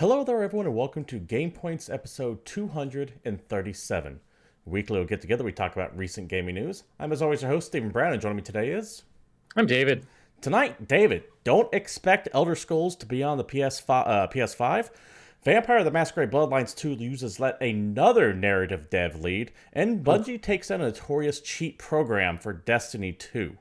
Hello there, everyone, and welcome to GamePoints episode 237. Weekly, we'll get together. We talk about recent gaming news. I'm, as always, your host, Stephen Brown, and joining me today is... I'm David. Tonight, David, don't expect Elder Scrolls to be on the PS5. Vampire the Masquerade Bloodlines 2 uses yet another narrative dev lead, and Bungie takes on a notorious cheat program for Destiny 2.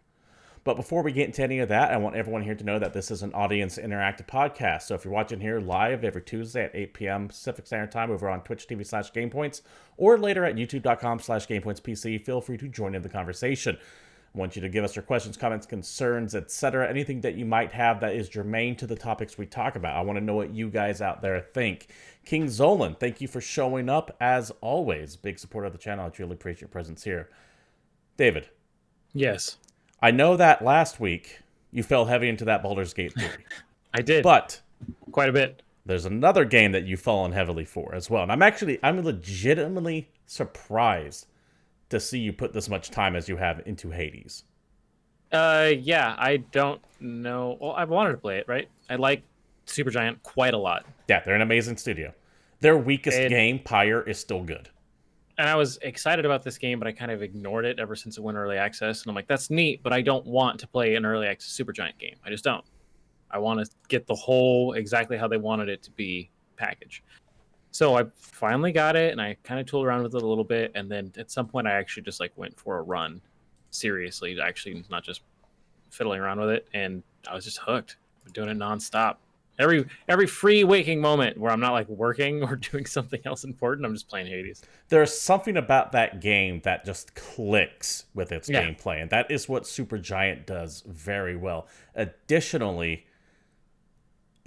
But before we get into any of that, I want everyone here to know that this is an audience interactive podcast. So if you're watching here live every Tuesday at 8 p.m. Pacific Standard Time over on Twitch TV /GamePoints, or later at YouTube.com/GamePointsPC, feel free to join in the conversation. I want you to give us your questions, comments, concerns, etc. Anything that you might have that is germane to the topics we talk about. I want to know what you guys out there think. King Zolan, thank you for showing up as always. Big supporter of the channel. I truly appreciate your presence here. David. Yes. I know that last week you fell heavy into that Baldur's Gate 3. I did. But quite a bit. There's another game that you've fallen heavily for as well. And I'm legitimately surprised to see you put this much time as you have into Hades. Yeah, I don't know. Well, I wanted to play it, right? I like Supergiant quite a lot. Yeah, they're an amazing studio. Their weakest game, Pyre, is still good. And I was excited about this game, but I kind of ignored it ever since it went early access. And I'm like, that's neat, but I don't want to play an early access Supergiant game. I just don't. I want to get the whole exactly how they wanted it to be package. So I finally got it, and I kind of tooled around with it a little bit. And then at some point, I actually just like went for a run, seriously, actually not just fiddling around with it. And I was just hooked. I'm doing it nonstop. Every free waking moment where I'm not like working or doing something else important, I'm just playing Hades. There's something about that game that just clicks with its gameplay, and that is what Supergiant does very well. Additionally,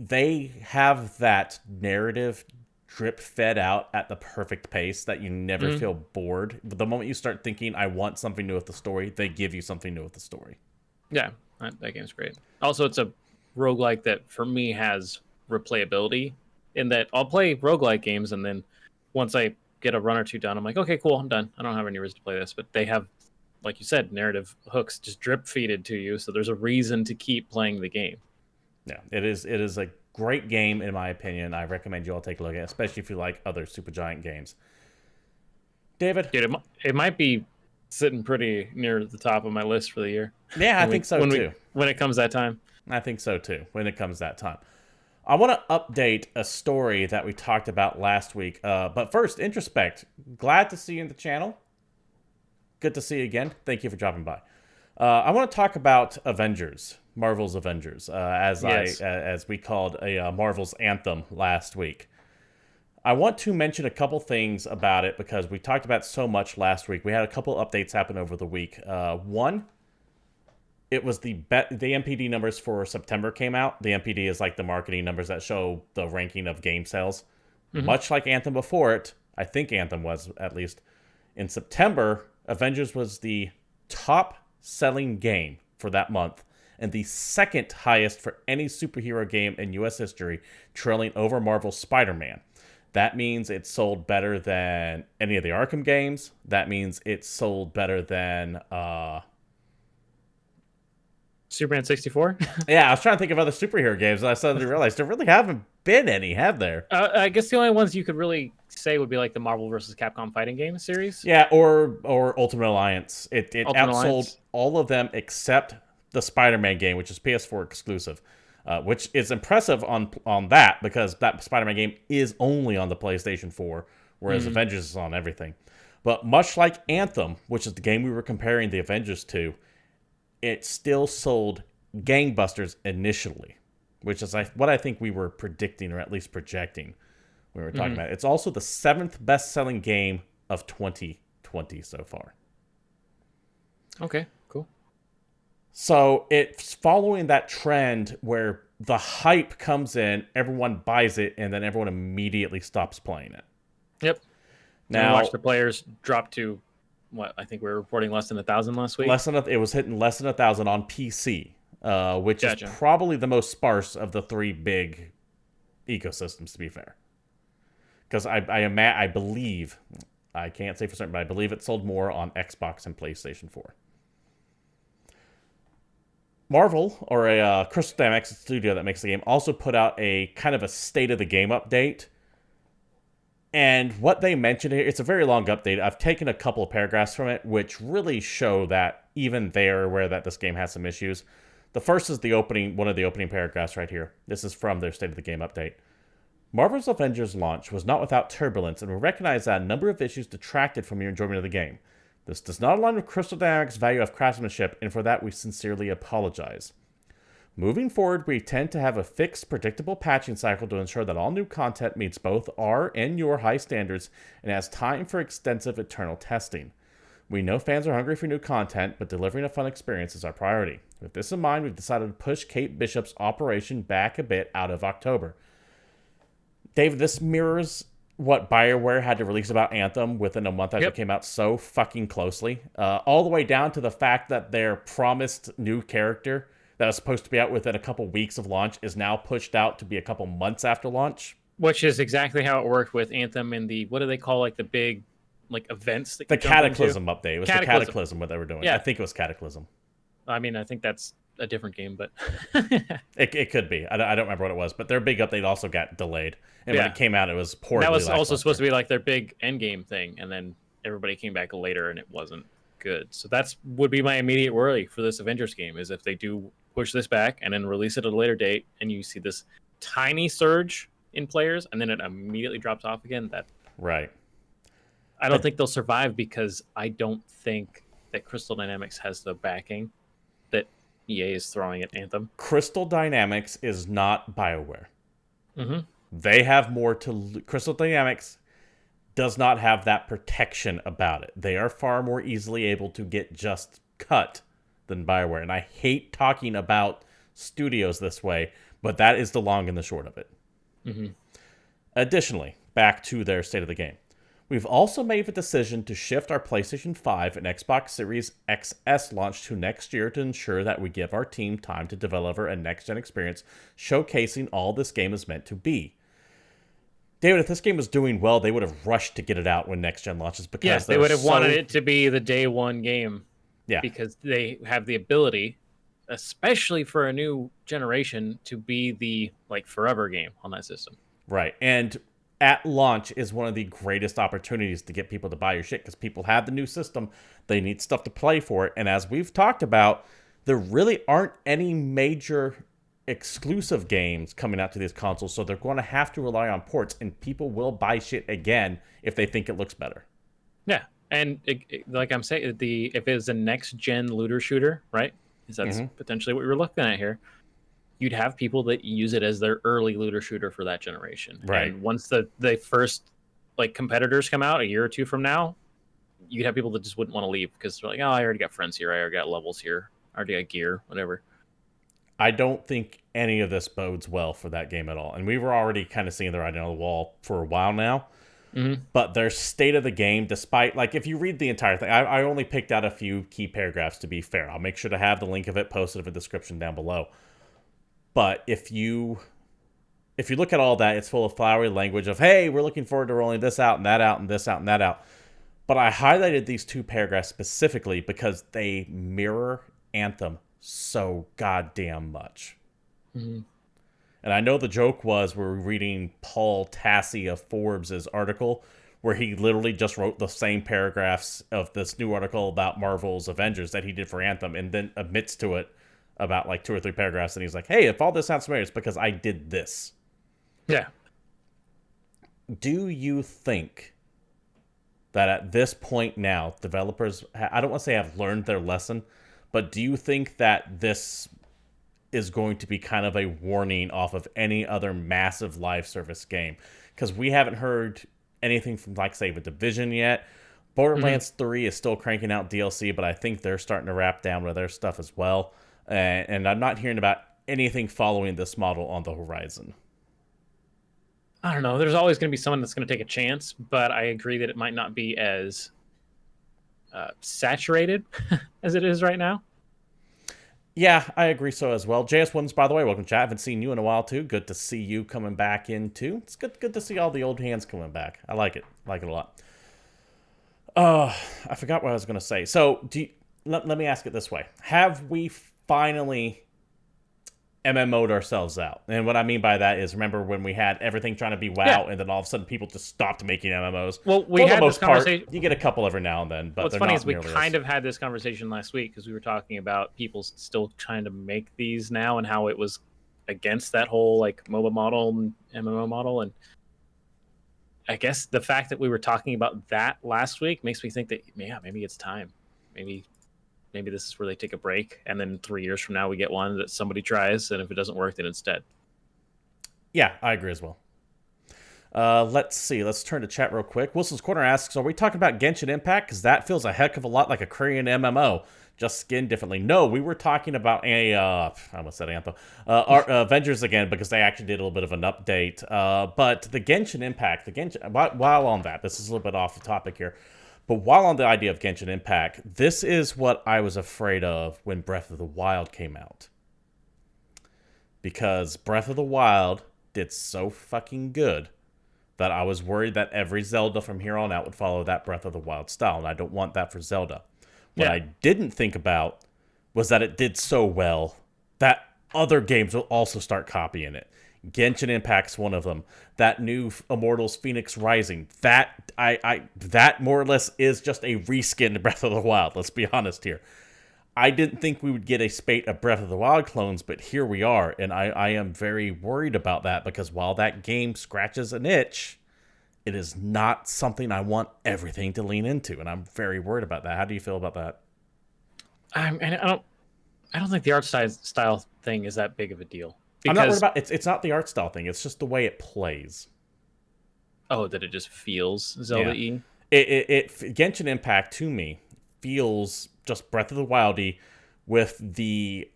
they have that narrative drip fed out at the perfect pace that you never feel bored. But the moment you start thinking, I want something new with the story, they give you something new with the story. Yeah, that game's great. Also, it's a roguelike that for me has replayability in that I'll play roguelike games, and then once I get a run or two done, I'm like, okay, cool, I'm done. I don't have any reason to play this. But they have, like you said, narrative hooks just drip feeded to you, so there's a reason to keep playing the game. Yeah, it is a great game in my opinion. I recommend you all take a look at it, especially if you like other Supergiant games. David? Dude, it might be sitting pretty near the top of my list for the year. Yeah, I think so too. When it comes that time. I think so too, when it comes that time. I want to update a story that we talked about last week. But first, introspect. Glad to see you in the channel. Good to see you again. Thank you for dropping by. I want to talk about Avengers, Marvel's Avengers, as we called a Marvel's Anthem last week. I want to mention a couple things about it because we talked about so much last week. We had a couple updates happen over the week. One, it was the MPD numbers for September came out. The MPD is like the marketing numbers that show the ranking of game sales. Much like Anthem before it, I think Anthem was at least, in September, Avengers was the top selling game for that month and the second highest for any superhero game in US history, trailing over Marvel's Spider-Man. That means it sold better than any of the Arkham games. That means it sold better than Superman 64? Yeah, I was trying to think of other superhero games, and I suddenly realized there really haven't been any, have there? I guess the only ones you could really say would be like the Marvel vs. Capcom fighting game series. Yeah, or Ultimate Alliance. It outsold Alliance. all of them except the Spider-Man game, which is PS4 exclusive, which is impressive on that because that Spider-Man game is only on the PlayStation 4, whereas Avengers is on everything. But much like Anthem, which is the game we were comparing the Avengers to, it still sold gangbusters initially, which is what I think we were predicting, or at least projecting when we were talking about it. It's also the 7th best-selling game of 2020 so far. Okay, cool. So it's following that trend where the hype comes in, everyone buys it, and then everyone immediately stops playing it. Yep. Now, watch the players drop to what I think we were reporting less than 1,000 last week. It was hitting less than 1,000 on PC, which is probably the most sparse of the three big ecosystems, to be fair. Because I believe, I can't say for certain, but I believe it sold more on Xbox and PlayStation 4. Marvel, or a Crystal Dynamics studio that makes the game, also put out a kind of a state of the game update. And what they mentioned here, it's a very long update. I've taken a couple of paragraphs from it, which really show that even they're aware that this game has some issues. The first is one of the opening paragraphs right here. This is from their state of the game update. Marvel's Avengers launch was not without turbulence, and we recognize that a number of issues detracted from your enjoyment of the game. This does not align with Crystal Dynamics' value of craftsmanship, and for that we sincerely apologize. Moving forward, we tend to have a fixed, predictable patching cycle to ensure that all new content meets both our and your high standards and has time for extensive internal testing. We know fans are hungry for new content, but delivering a fun experience is our priority. With this in mind, we've decided to push Kate Bishop's operation back a bit out of October. David, this mirrors what BioWare had to release about Anthem within a month after it came out so fucking closely. All the way down to the fact that their promised new character that was supposed to be out within a couple weeks of launch is now pushed out to be a couple months after launch. Which is exactly how it worked with Anthem and the, what do they call like the big like events? That the Cataclysm update. It was the Cataclysm what they were doing. Yeah. I think it was Cataclysm. I mean, I think that's a different game, but it could be. I don't remember what it was, but their big update also got delayed. And when it came out, it was poorly. That was also supposed to be like their big end game thing, and then everybody came back later, and it wasn't good. So that's would be my immediate worry for this Avengers game is if they do push this back and then release it at a later date, and you see this tiny surge in players, and then it immediately drops off again. That right. I don't think they'll survive because I don't think that Crystal Dynamics has the backing that EA is throwing at Anthem. Crystal Dynamics is not BioWare. Mm-hmm. They have more to... Crystal Dynamics does not have that protection about it. They are far more easily able to get just cut than BioWare. And I hate talking about studios this way, but that is the long and the short of it. Mm-hmm. Additionally, back to their state of the game. We've also made the decision to shift our PlayStation 5 and Xbox Series XS launch to next year to ensure that we give our team time to deliver a next-gen experience showcasing all this game is meant to be. David, if this game was doing well, they would have rushed to get it out when next-gen launches because they would have wanted it to be the day one game. Yeah. Because they have the ability, especially for a new generation, to be the like forever game on that system. Right. And at launch is one of the greatest opportunities to get people to buy your shit because people have the new system. They need stuff to play for it. And as we've talked about, there really aren't any major exclusive games coming out to these consoles, so they're going to have to rely on ports, and people will buy shit again if they think it looks better. Yeah, and like I'm saying, if it's a next-gen looter shooter, right? Because that's potentially what we were looking at here. You'd have people that use it as their early looter shooter for that generation. Right. And once the first like competitors come out a year or two from now, you'd have people that just wouldn't want to leave because they're like, oh, I already got friends here. I already got levels here. I already got gear, whatever. I don't think any of this bodes well for that game at all. And we were already kind of seeing the writing on the wall for a while now. Mm-hmm. But their state of the game, despite, like, if you read the entire thing, I only picked out a few key paragraphs to be fair. I'll make sure to have the link of it posted in the description down below. But if you look at all that, it's full of flowery language of, hey, we're looking forward to rolling this out and that out and this out and that out. But I highlighted these two paragraphs specifically because they mirror Anthem so goddamn much. Mm-hmm. And I know the joke was we're reading Paul Tassi of Forbes' article where he literally just wrote the same paragraphs of this new article about Marvel's Avengers that he did for Anthem and then admits to it about like 2 or 3 paragraphs. And he's like, hey, if all this sounds familiar, it's because I did this. Yeah. Do you think that at this point now, developers, I don't want to say have learned their lesson, but do you think that this is going to be kind of a warning off of any other massive live service game? Because we haven't heard anything from, like, say, The Division yet. Borderlands 3 is still cranking out DLC, but I think they're starting to wrap down with their stuff as well. And I'm not hearing about anything following this model on the horizon. I don't know. There's always going to be someone that's going to take a chance, but I agree that it might not be as saturated as it is right now. Yeah, I agree so as well. JS1s, by the way, welcome, chat. I haven't seen you in a while, too. Good to see you coming back in, too. It's good to see all the old hands coming back. I like it. I like it a lot. I forgot what I was going to say. So, let me ask it this way. Have we finally MMO'd ourselves out. And what I mean by that is, remember when we had everything trying to be WoW, Yeah. and then all of a sudden people just stopped making MMOs? Well, we For the had this most part, conversation. you get a couple every now and then, but What's they're funny not is we nearly kind as... of had this conversation last week because we were talking about people still trying to make these now and how it was against that whole like MOBA model and MMO model. And I guess the fact that we were talking about that last week makes me think that, yeah, maybe it's time. Maybe this is where they take a break, and then 3 years from now we get one that somebody tries, and if it doesn't work, then it's dead. Yeah, I agree as well. Let's see. Let's turn to chat real quick. Wilson's Corner asks, are we talking about Genshin Impact? Because that feels a heck of a lot like a Korean MMO, just skinned differently. No, we were talking about I almost said Anthem. Avengers again, because they actually did a little bit of an update. But the Genshin Impact, while on that, this is a little bit off the topic here. But while on the idea of Genshin Impact, this is what I was afraid of when Breath of the Wild came out. Because Breath of the Wild did so fucking good that I was worried that every Zelda from here on out would follow that Breath of the Wild style, and I don't want that for Zelda. What I didn't think about was that it did so well that other games will also start copying it. Genshin Impact's one of them. That new Immortals Phoenix Rising, that that more or less is just a reskinned Breath of the Wild. Let's be honest here. I didn't think we would get a spate of Breath of the Wild clones, but here we are, and I am very worried about that because while that game scratches an itch, it is not something I want everything to lean into, and I'm very worried about that. How do you feel about that? And I don't think the art style thing is that big of a deal. I'm not worried about it's not the art style thing. It's just the way it plays. Oh, that it just feels Zelda-y? It Genshin Impact to me feels just Breath of the Wildy with the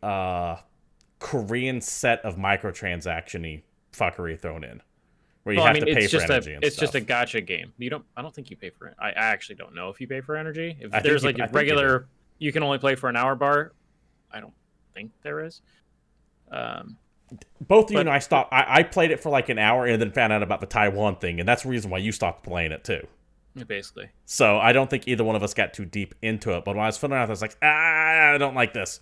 Korean set of microtransaction-y fuckery thrown in, where you have to pay for energy and it's stuff. just a gacha game. I don't think you pay for it. I actually don't know if you pay for energy. If I there's think like a regular, you can only play for an hour bar. I don't think there is. Both you and I stopped. I played it for like an hour and then found out about the Taiwan thing, and that's the reason why you stopped playing it too. Basically. So I don't think either one of us got too deep into it. But when I was filling out, I was like, I don't like this.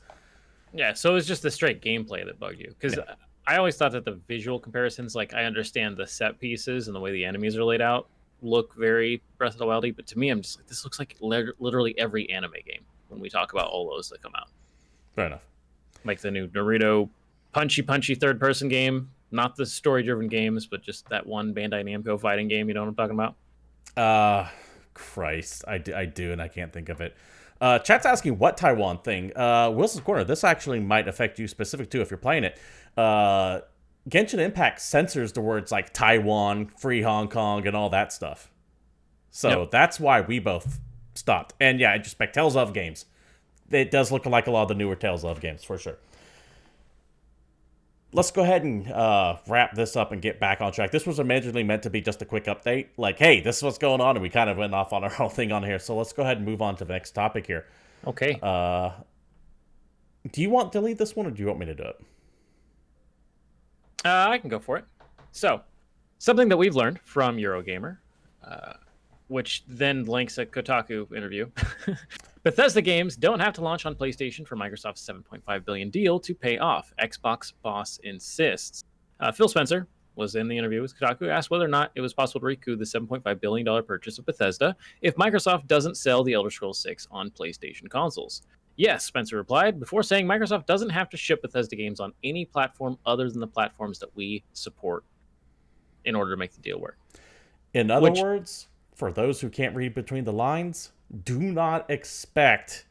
Yeah, so it was just the straight gameplay that bugged you. Because I always thought that the visual comparisons, like I understand the set pieces and the way the enemies are laid out, look very Breath of the Wild-y. But to me, I'm just like, this looks like literally every anime game when we talk about OLOs that come out. Fair enough. Like the new Naruto punchy third-person game. Not the story-driven games, but just that one Bandai Namco fighting game. You know what I'm talking about? Christ. I do, and I can't think of it. Chat's asking what Taiwan thing. Wilson's Corner, this actually might affect you specific too if you're playing it. Genshin Impact censors the words like Taiwan, Free Hong Kong, and all that stuff. So that's why we both stopped. And yeah, I just expect Tales of games. It does look like a lot of the newer Tales of games, for sure. Let's go ahead and wrap this up and get back on track. This was originally meant to be just a quick update. Like, hey, this is what's going on, and we kind of went off on our whole thing on here. So let's go ahead and move on to the next topic here. Okay. Do you want to lead this one, or do you want me to do it? I can go for it. So, something that we've learned from Eurogamer, which then links a Kotaku interview. Bethesda games don't have to launch on PlayStation for Microsoft's $7.5 billion deal to pay off. Xbox boss insists. Phil Spencer was in the interview with Kotaku, asked whether or not it was possible to recoup the $7.5 billion purchase of Bethesda if Microsoft doesn't sell The Elder Scrolls 6 on PlayStation consoles. Yes, Spencer replied, before saying Microsoft doesn't have to ship Bethesda games on any platform other than the platforms that we support in order to make the deal work. In other words, for those who can't read between the lines, do not expect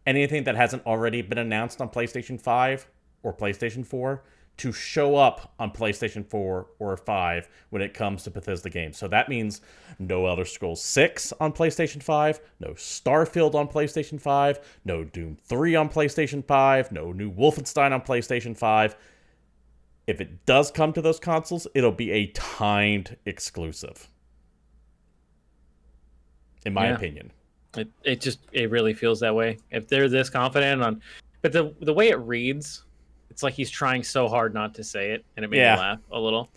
anything that hasn't already been announced on PlayStation 5 or PlayStation 4 to show up on PlayStation 4 or 5 when it comes to Bethesda games. So that means no Elder Scrolls 6 on PlayStation 5, no Starfield on PlayStation 5, no Doom 3 on PlayStation 5, no new Wolfenstein on PlayStation 5. If it does come to those consoles, it'll be a timed exclusive. In my opinion. It really feels that way. If they're this confident on, but the way it reads, it's like he's trying so hard not to say it, and it made me laugh a little.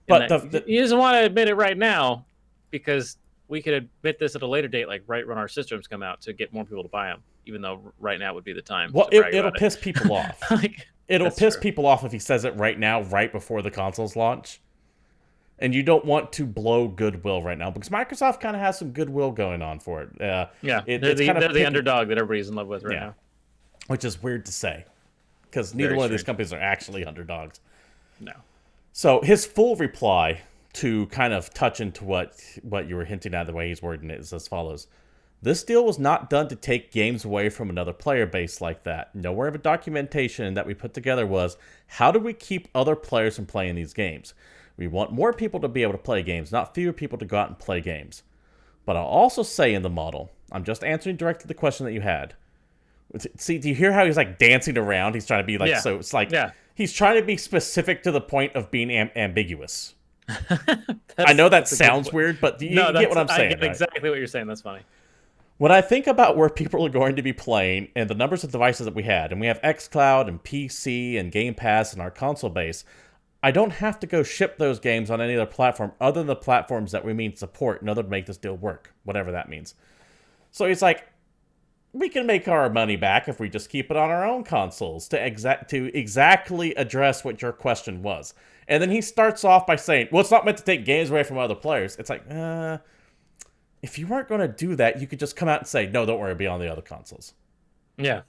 But he doesn't want to admit it right now because we could admit this at a later date, like right when our systems come out to get more people to buy them. even though right now would be the time Well, to brag it'll about piss people off. Like, It'll that's piss true. people off if he says it right now, right before the consoles launch. And you don't want to blow goodwill right now because Microsoft kind of has some goodwill going on for it. Yeah, It's kind they're of the underdog that everybody's in love with right yeah, now. which is weird to say because neither Very one of these strange. companies are actually underdogs. No. So his full reply to kind of touch into what you were hinting at, the way he's wording it, is as follows. This deal was not done to take games away from another player base like that. Nowhere of a documentation that we put together was, how do we keep other players from playing these games? We want more people to be able to play games, not fewer people to go out and play games. But I'll also say in the model, I'm just answering directly the question that you had. See, do you hear how he's like dancing around? He's trying to be like, so it's like, he's trying to be specific to the point of being ambiguous. I know that sounds weird, but you get what I'm saying. I get exactly what you're saying. That's funny. When I think about where people are going to be playing and the numbers of devices that we had, and we have xCloud and PC and Game Pass and our console base, I don't have to go ship those games on any other platform other than the platforms that we mean support in order to make this deal work, whatever that means. So he's like, we can make our money back if we just keep it on our own consoles to exactly address what your question was. And then he starts off by saying, well, it's not meant to take games away from other players. It's like, if you weren't going to do that, you could just come out and say, no, don't worry, it'll be on the other consoles. Yeah.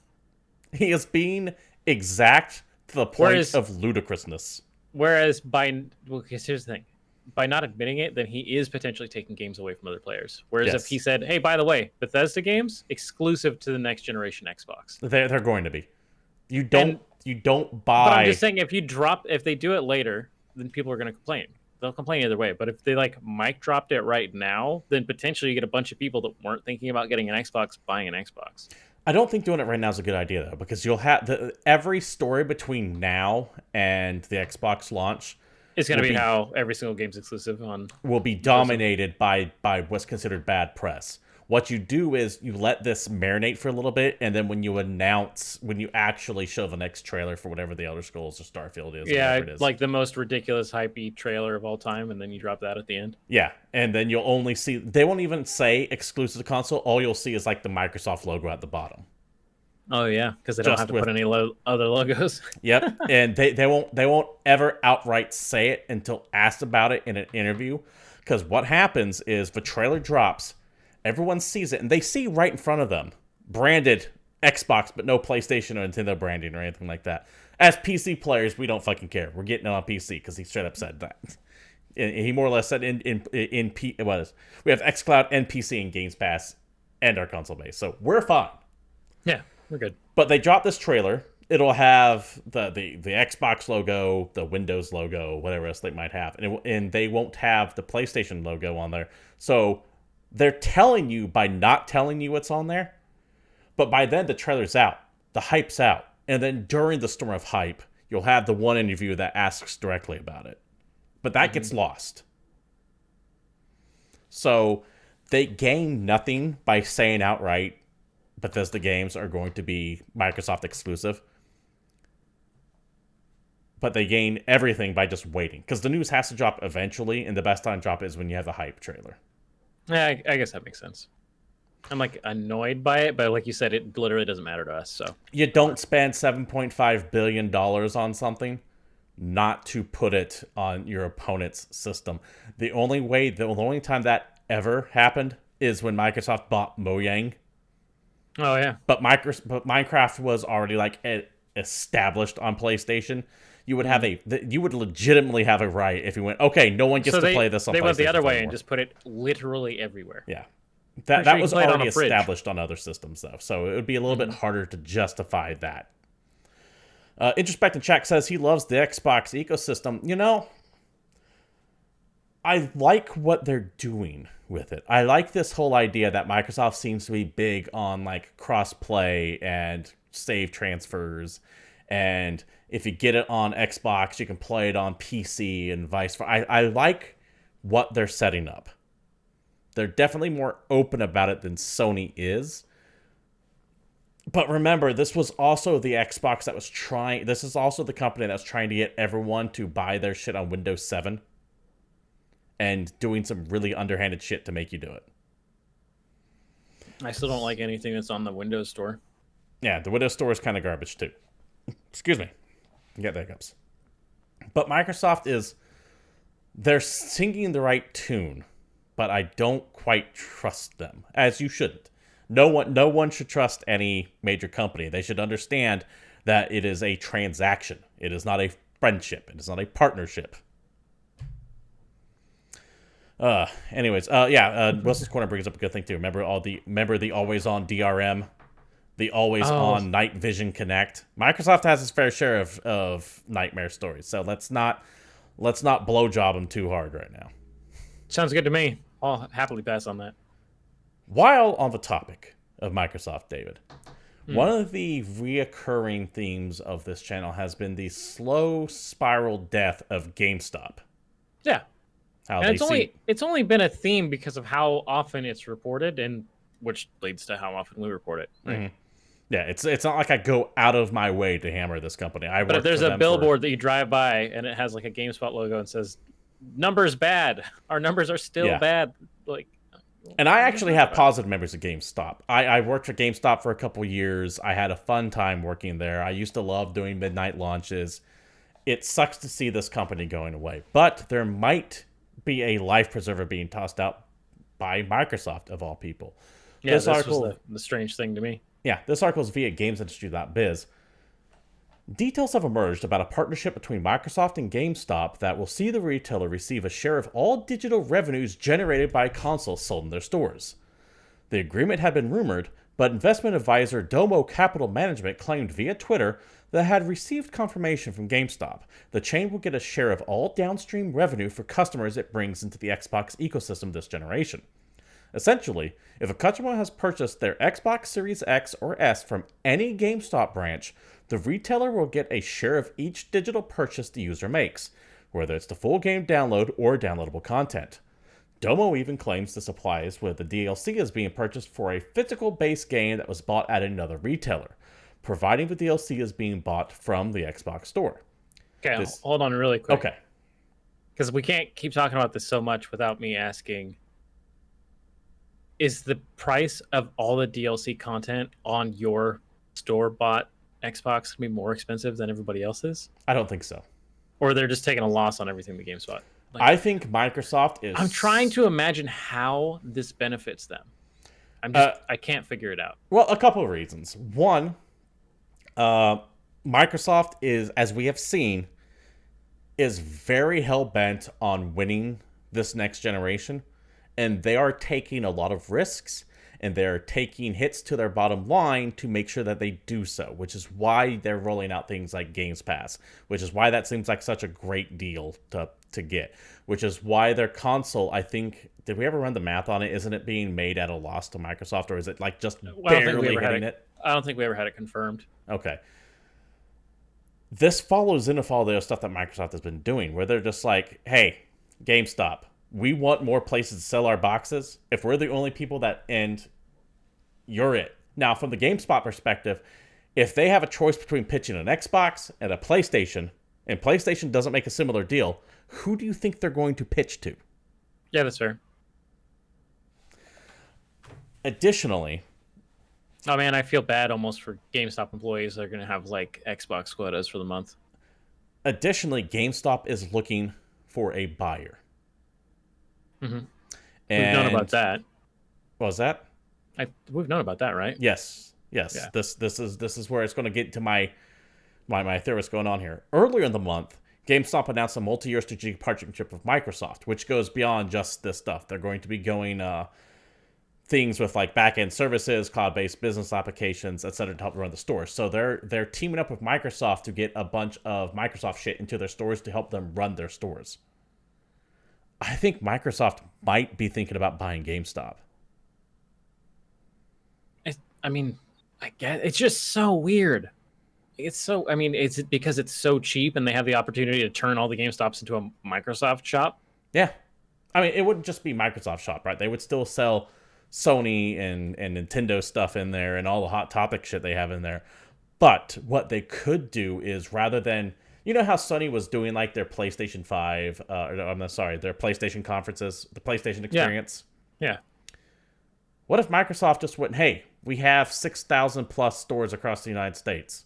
He is being exact to the point of ludicrousness. Whereas here's the thing. By not admitting it, then he is potentially taking games away from other players. Whereas if he said, hey, by the way, Bethesda games, exclusive to the next generation Xbox. They're going to be. You don't buy... But I'm just saying, if they do it later, then people are going to complain. They'll complain either way. But if they mic dropped it right now, then potentially you get a bunch of people that weren't thinking about getting an Xbox buying an Xbox. I don't think doing it right now is a good idea, though, because you'll have every story between now and the Xbox launch... It's going to be how every single game's exclusive will be dominated by what's considered bad press. What you do is you let this marinate for a little bit, and then when you actually show the next trailer for whatever the Elder Scrolls or Starfield is, whatever it is. Like the most ridiculous hypey trailer of all time, and then you drop that at the end. Yeah, and then you'll only see, they won't even say exclusive to console. All you'll see is like the Microsoft logo at the bottom. Oh yeah, because they don't have to put any other logos. Yep, and they won't ever outright say it until asked about it in an interview. Because what happens is the trailer drops, everyone sees it, and they see right in front of them branded Xbox, but no PlayStation or Nintendo branding or anything like that. As PC players, we don't fucking care. We're getting it on PC because he straight up said that. And he more or less said we have xCloud and PC and Games Pass and our console base, so we're fine. Yeah. We're good. But they dropped this trailer. It'll have the Xbox logo, the Windows logo, whatever else they might have. And they won't have the PlayStation logo on there. So they're telling you by not telling you what's on there. But by then, the trailer's out. The hype's out. And then during the storm of hype, you'll have the one interview that asks directly about it. But that gets lost. So they gain nothing by saying outright, Bethesda games are going to be Microsoft exclusive. But they gain everything by just waiting. Because the news has to drop eventually, and the best time to drop it is when you have a hype trailer. Yeah, I guess that makes sense. I'm annoyed by it, but like you said, it literally doesn't matter to us. So you don't spend $7.5 billion on something not to put it on your opponent's system. The only time that ever happened is when Microsoft bought Mojang. Oh yeah, but Minecraft was already established on PlayStation. You would legitimately have a right if you went, okay, no one gets to play this on PlayStation. They went the other way and just put it literally everywhere. Yeah, that was already established on other systems though, so it would be a little bit harder to justify that. Introspect in chat says he loves the Xbox ecosystem. I like what they're doing with it. I like this whole idea that Microsoft seems to be big on cross-play and save transfers. And if you get it on Xbox, you can play it on PC and vice versa. I like what they're setting up. They're definitely more open about it than Sony is. But remember, this was also the Xbox that was trying... This is also the company that's trying to get everyone to buy their shit on Windows 7. And doing some really underhanded shit to make you do it. I still don't like anything that's on the Windows Store. Yeah, the Windows Store is kind of garbage too. Excuse me. Get the hiccups. But Microsoft they're singing the right tune, but I don't quite trust them, as you shouldn't. No one should trust any major company. They should understand that it is a transaction. It is not a friendship. It is not a partnership. Wilson's Corner brings up a good thing too. Remember the always on DRM, the always on Night Vision Connect. Microsoft has its fair share of nightmare stories, so let's not blowjob them too hard right now. Sounds good to me. I'll happily pass on that. While on the topic of Microsoft, David, one of the reoccurring themes of this channel has been the slow spiral death of GameStop. Yeah. And it's only been a theme because of how often it's reported, and which leads to how often we report it. Right? Mm-hmm. Yeah, it's not like I go out of my way to hammer this company. But if there's a billboard that you drive by and it has like a GameSpot logo and says, "Numbers bad. Our numbers are still bad." Like, and I actually have positive memories of GameStop. I worked for GameStop for a couple years. I had a fun time working there. I used to love doing midnight launches. It sucks to see this company going away, but there might be a life preserver being tossed out by Microsoft, of all people. Yeah, this was the strange thing to me. Yeah, this article is via GamesIndustry.biz. Details have emerged about a partnership between Microsoft and GameStop that will see the retailer receive a share of all digital revenues generated by consoles sold in their stores. The agreement had been rumored, but investment advisor Domo Capital Management claimed via Twitter that had received confirmation from GameStop. The chain will get a share of all downstream revenue for customers it brings into the Xbox ecosystem this generation. Essentially, if a customer has purchased their Xbox Series X or S from any GameStop branch, the retailer will get a share of each digital purchase the user makes, whether it's the full game download or downloadable content. Domo even claims this applies when the DLC is being purchased for a physical base game that was bought at another retailer, providing the DLC is being bought from the Xbox store. Okay, hold on really quick. Okay. Because we can't keep talking about this so much without me asking, is the price of all the DLC content on your store-bought Xbox going to be more expensive than everybody else's? I don't think so. Or they're just taking a loss on everything the GameSpot? Like, I think Microsoft is... I'm trying to imagine how this benefits them. I can't figure it out. Well, a couple of reasons. One, Microsoft is, as we have seen, is very hell-bent on winning this next generation. And they are taking a lot of risks, and they're taking hits to their bottom line to make sure that they do so, which is why they're rolling out things like Games Pass, which is why that seems like such a great deal to get, which is why their console, I think, did we ever run the math on it? Isn't it being made at a loss to Microsoft, or is it like just barely hitting it? I don't think we ever had it confirmed. Okay. This follows into all the other stuff that Microsoft has been doing, where they're just like, hey, GameStop, we want more places to sell our boxes. If we're the only people that end, you're it. Now, from the GameSpot perspective, if they have a choice between pitching an Xbox and a PlayStation, and PlayStation doesn't make a similar deal, who do you think they're going to pitch to? Yeah, that's fair. Additionally... Oh, man, I feel bad almost for GameStop employees that are going to have, like, Xbox quotas for the month. Additionally, GameStop is looking for a buyer. Mm-hmm. We've known about that. What was that? We've known about that, right? Yes. Yeah. This is where it's going to get to my theory what's going on here. Earlier in the month, GameStop announced a multi-year strategic partnership with Microsoft, which goes beyond just this stuff. They're going to be going things with like back-end services, cloud-based business applications, etc., to help run the stores. So they're teaming up with Microsoft to get a bunch of Microsoft shit into their stores to help them run their stores. I think Microsoft might be thinking about buying GameStop. I mean, I guess it's just so weird. It's because it's so cheap and they have the opportunity to turn all the GameStops into a Microsoft shop. Yeah. I mean, it wouldn't just be Microsoft shop, right? They would still sell Sony and Nintendo stuff in there and all the Hot Topic shit they have in there. But what they could do is, rather than... You know how Sony was doing like their PlayStation 5, their PlayStation conferences, the PlayStation Experience? Yeah. What if Microsoft just went, hey, We have 6,000 plus stores across the United States.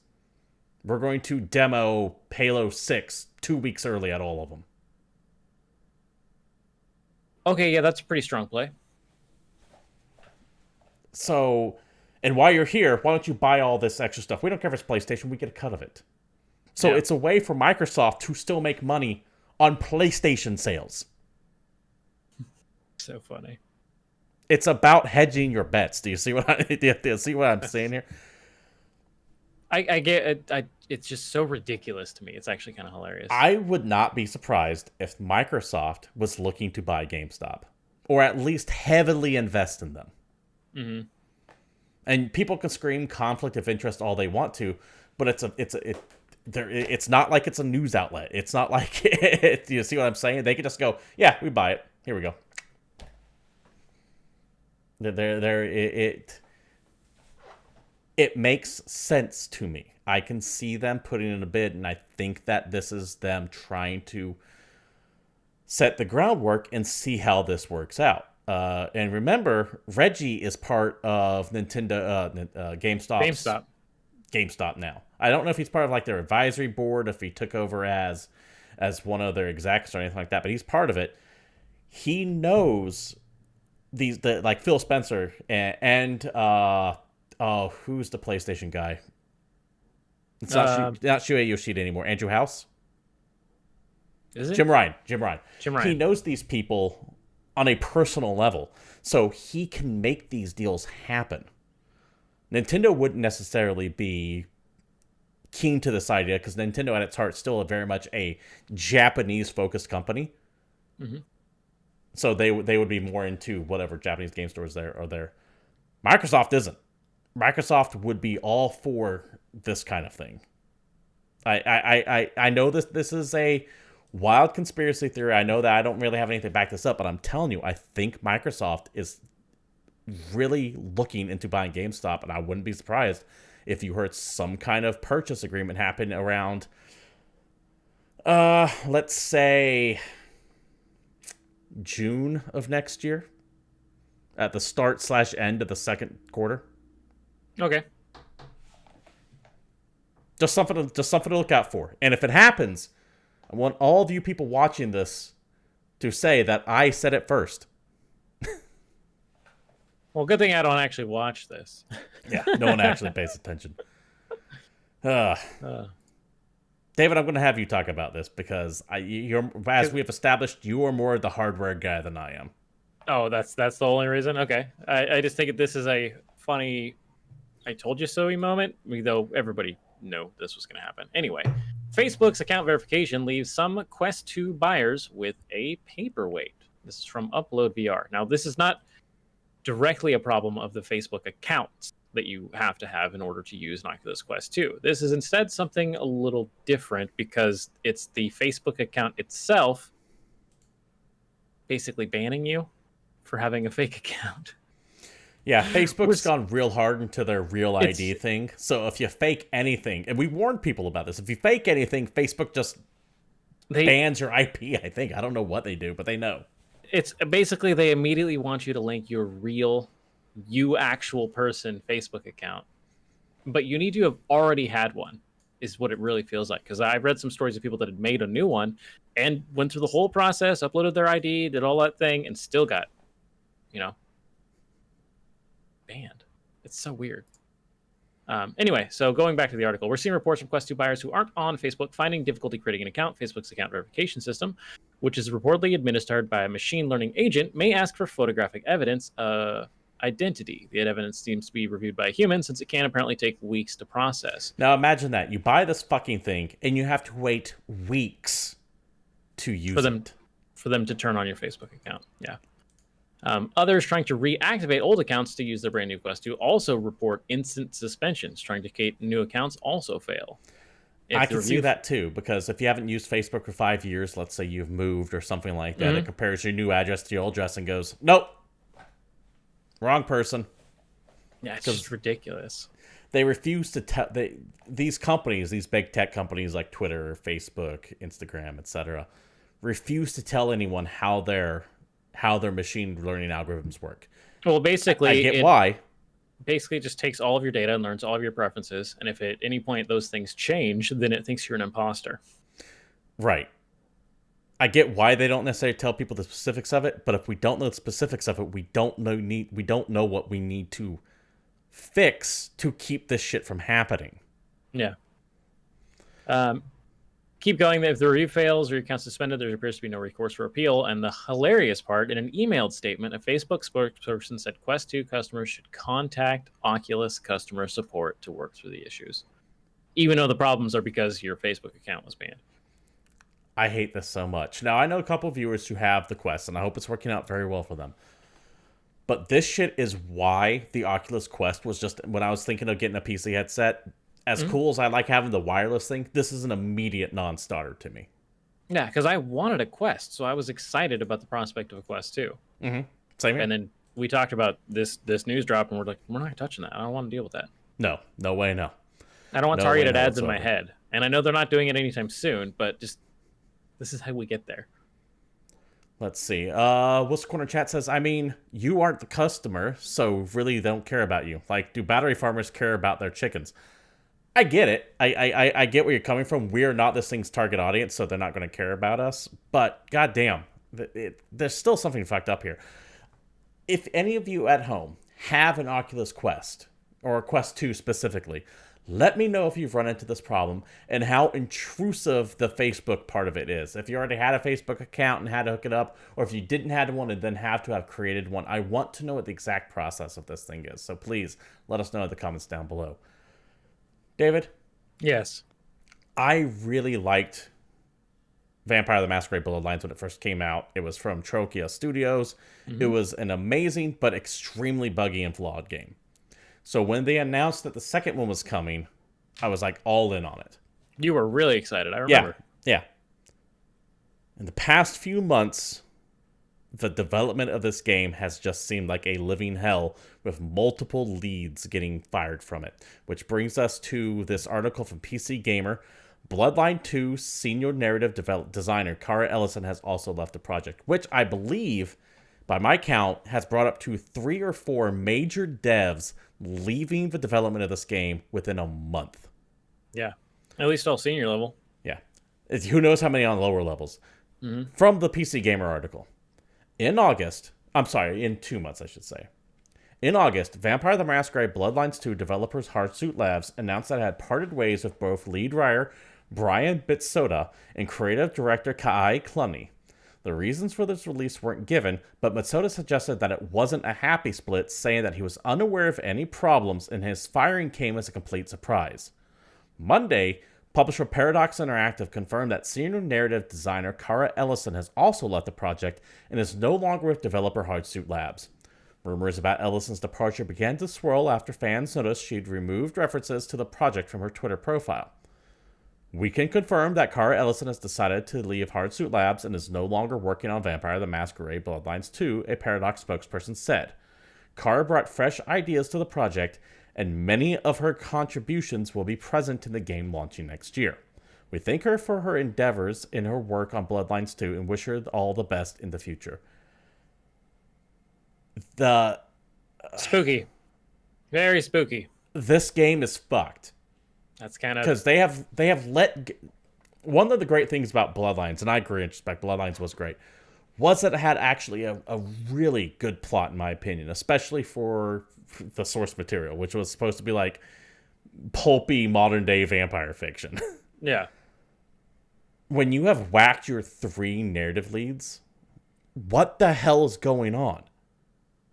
We're going to demo Halo 6 2 weeks early at all of them. Okay, yeah, that's a pretty strong play. So, and while you're here, why don't you buy all this extra stuff? We don't care if it's PlayStation, we get a cut of it. So it's a way for Microsoft to still make money on PlayStation sales. So funny. It's about hedging your bets. Do you see what I'm saying here? I get it. It's just so ridiculous to me. It's actually kind of hilarious. I would not be surprised if Microsoft was looking to buy GameStop, or at least heavily invest in them. Mm-hmm. And people can scream conflict of interest all they want to, but it's not like it's a news outlet. It's not like you see what I'm saying? They could just go, yeah, we buy it. Here we go. It makes sense to me. I can see them putting in a bid, and I think that this is them trying to set the groundwork and see how this works out. And remember, Reggie is part of Nintendo GameStop now. I don't know if he's part of like their advisory board, if he took over as one of their execs or anything like that, but he's part of it. He knows like Phil Spencer and who's the PlayStation guy? It's not Shuei Yoshida anymore. Andrew House? Is it? Jim Ryan. He knows these people on a personal level, so he can make these deals happen. Nintendo wouldn't necessarily be keen to this idea because Nintendo at its heart is still very much a Japanese-focused company. Mm-hmm. So they would be more into whatever Japanese game stores are there. Microsoft isn't. Microsoft would be all for this kind of thing. I know this is a wild conspiracy theory. I know that I don't really have anything to back this up, but I'm telling you, I think Microsoft is really looking into buying GameStop, and I wouldn't be surprised if you heard some kind of purchase agreement happen around, let's say June of next year, at the start/end of the second quarter. Okay. Just something to look out for. And if it happens, I want all of you people watching this to say that I said it first. Well, good thing I don't actually watch this. Yeah, no one actually pays attention. David, I'm going to have you talk about this because as we have established, you are more the hardware guy than I am. Oh, that's the only reason? Okay. I just think this is a funny I told you so-y moment, though everybody knew this was going to happen. Anyway, Facebook's account verification leaves some Quest 2 buyers with a paperweight. This is from Upload VR. Now, this is not directly a problem of the Facebook accounts that you have to have in order to use an Oculus Quest 2. This is instead something a little different because it's the Facebook account itself basically banning you for having a fake account. Yeah, Facebook's gone real hard into their real ID thing. So if you fake anything, and we warned people about this, if you fake anything, Facebook just bans your IP, I think. I don't know what they do, but they know. It's basically they immediately want you to link your real, actual person Facebook account. But you need to have already had one, is what it really feels like. Because I've read some stories of people that had made a new one and went through the whole process, uploaded their ID, did all that thing, and still got, banned. It's so weird. Anyway, so going back to the article, we're seeing reports from Quest 2 buyers who aren't on Facebook finding difficulty creating an account. Facebook's account verification system, which is reportedly administered by a machine learning agent, may ask for photographic evidence of identity. The evidence seems to be reviewed by a human since it can apparently take weeks to process. Now imagine that. You buy this fucking thing and you have to wait weeks to use it. For them to turn on your Facebook account. Yeah. Others trying to reactivate old accounts to use their brand new Quest 2 also report instant suspensions. Trying to create new accounts also fail. I can see that too, because if you haven't used Facebook for 5 years, let's say you've moved or something like that, it compares your new address to your old address and goes, nope, wrong person. Yeah, it's just ridiculous. They refuse to tell these companies, these big tech companies like Twitter, Facebook, Instagram, etc., refuse to tell anyone how their machine learning algorithms work. Well, basically, I get why. basically just takes all of your data and learns all of your preferences. And if at any point those things change, then it thinks you're an imposter. Right. I get why they don't necessarily tell people the specifics of it, but if we don't know the specifics of it, we don't know what we need to fix to keep this shit from happening. Yeah. Keep going. If the review fails or your account suspended, there appears to be no recourse for appeal. And the hilarious part, in an emailed statement, a Facebook spokesperson said Quest 2 customers should contact Oculus customer support to work through the issues, even though the problems are because your Facebook account was banned. I hate this so much. Now, I know a couple of viewers who have the Quest, and I hope it's working out very well for them. But this shit is why the Oculus Quest was just, when I was thinking of getting a PC headset, as cool as I like having the wireless thing, this is an immediate non-starter to me. Yeah, because I wanted a Quest, so I was excited about the prospect of a Quest 2. Mm-hmm. Same here. And then we talked about this news drop, and we're like, we're not touching that. I don't want to deal with that. No way, no. I don't want No targeted way, no ads in my whatsoever. head. And I know they're not doing it anytime soon, but just this is how we get there. Let's see. Wilson Corner Chat says, I mean, you aren't the customer, so really they don't care about you. Like, do battery farmers care about their chickens? I get it. I get where you're coming from. We're not this thing's target audience, so they're not going to care about us. But goddamn, there's still something fucked up here. If any of you at home have an Oculus Quest, or a Quest 2 specifically, let me know if you've run into this problem and how intrusive the Facebook part of it is. If you already had a Facebook account and had to hook it up, or if you didn't have one and then have to have created one, I want to know what the exact process of this thing is. So please let us know in the comments down below. David? Yes. I really liked Vampire the Masquerade Bloodlines when it first came out. It was from Trokia Studios. Mm-hmm. It was an amazing but extremely buggy and flawed game. So when they announced that the second one was coming, I was like all in on it. You were really excited, I remember. Yeah. In the past few months, the development of this game has just seemed like a living hell, with multiple leads getting fired from it. Which brings us to this article from PC Gamer. Bloodline 2 senior narrative designer Cara Ellison has also left the project, which I believe, by my count, has brought up to 3 or 4 major devs leaving the development of this game within a month. Yeah. At least all senior level. Yeah. Who knows how many on lower levels. Mm-hmm. From the PC Gamer article. In 2 months, I should say. In August, Vampire the Masquerade Bloodlines 2 developers Hardsuit Labs announced that it had parted ways with both lead writer Brian Bitsoda and creative director Kai Clunny. The reasons for this release weren't given, but Mitsoda suggested that it wasn't a happy split, saying that he was unaware of any problems and his firing came as a complete surprise. Monday, publisher Paradox Interactive confirmed that senior narrative designer Cara Ellison has also left the project and is no longer with developer Hardsuit Labs. Rumors about Ellison's departure began to swirl after fans noticed she'd removed references to the project from her Twitter profile. We can confirm that Cara Ellison has decided to leave Hardsuit Labs and is no longer working on Vampire the Masquerade Bloodlines 2, a Paradox spokesperson said. Cara brought fresh ideas to the project, and many of her contributions will be present in the game launching next year. We thank her for her endeavors in her work on Bloodlines 2 and wish her all the best in the future. Spooky. Very spooky. This game is fucked. That's kind of... Because they have let... One of the great things about Bloodlines, and I agree in respect, Bloodlines was great, was that it had actually a really good plot, in my opinion, especially for the source material, which was supposed to be like pulpy modern-day vampire fiction. Yeah. When you have whacked your 3 narrative leads, what the hell is going on?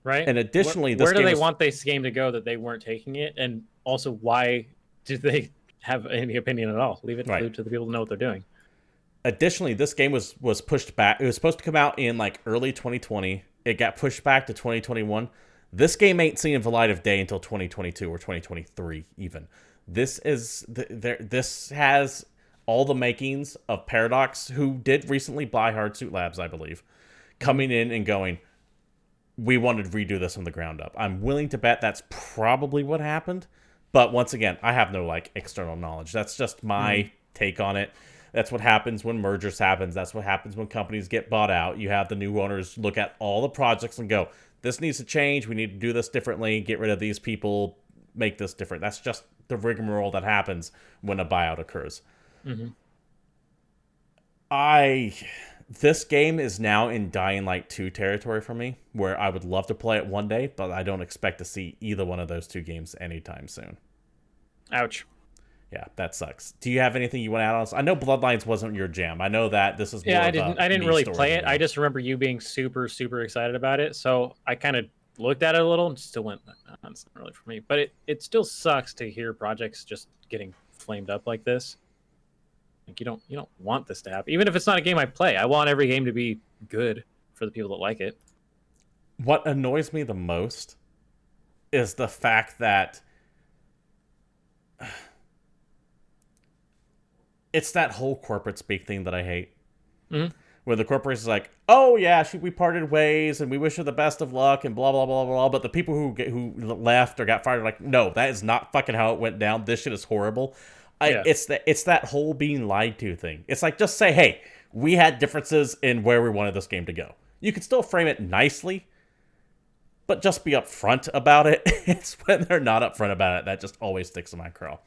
Right? And additionally, where do they want this game to go that they weren't taking it? And also, why do they have any opinion at all? Leave it to the people to know what they're doing. Additionally, this game was pushed back. It was supposed to come out in like early 2020. It got pushed back to 2021. This game ain't seeing the light of day until 2022 or 2023 even. This has all the makings of Paradox, who did recently buy Hardsuit Labs, I believe, coming in and going, we wanted to redo this from the ground up. I'm willing to bet that's probably what happened. But once again, I have no like external knowledge. That's just my take on it. That's what happens when mergers happens. That's what happens when companies get bought out. You have the new owners look at all the projects and go, this needs to change. We need to do this differently. Get rid of these people. Make this different. That's just the rigmarole that happens when a buyout occurs. Mm-hmm. This game is now in Dying Light 2 territory for me, where I would love to play it one day, but I don't expect to see either one of those two games anytime soon. Ouch. Yeah, that sucks. Do you have anything you want to add on this? I know Bloodlines wasn't your jam. I know that this is more I didn't really play it. than I just remember you being super, super excited about it. So I kind of looked at it a little and still went, it's not really for me. But it still sucks to hear projects just getting flamed up like this. Like you don't want this to happen. Even if it's not a game I play, I want every game to be good for the people that like it. What annoys me the most is the fact that it's that whole corporate speak thing that I hate. Mm-hmm. Where the corporation's like, oh yeah, we parted ways and we wish her the best of luck and blah, blah, blah, blah. But the people who left or got fired are like, no, that is not fucking how it went down. This shit is horrible. It's that whole being lied to thing. It's like, just say, hey, we had differences in where we wanted this game to go. You can still frame it nicely, but just be upfront about it. It's when they're not upfront about it that just always sticks in my craw.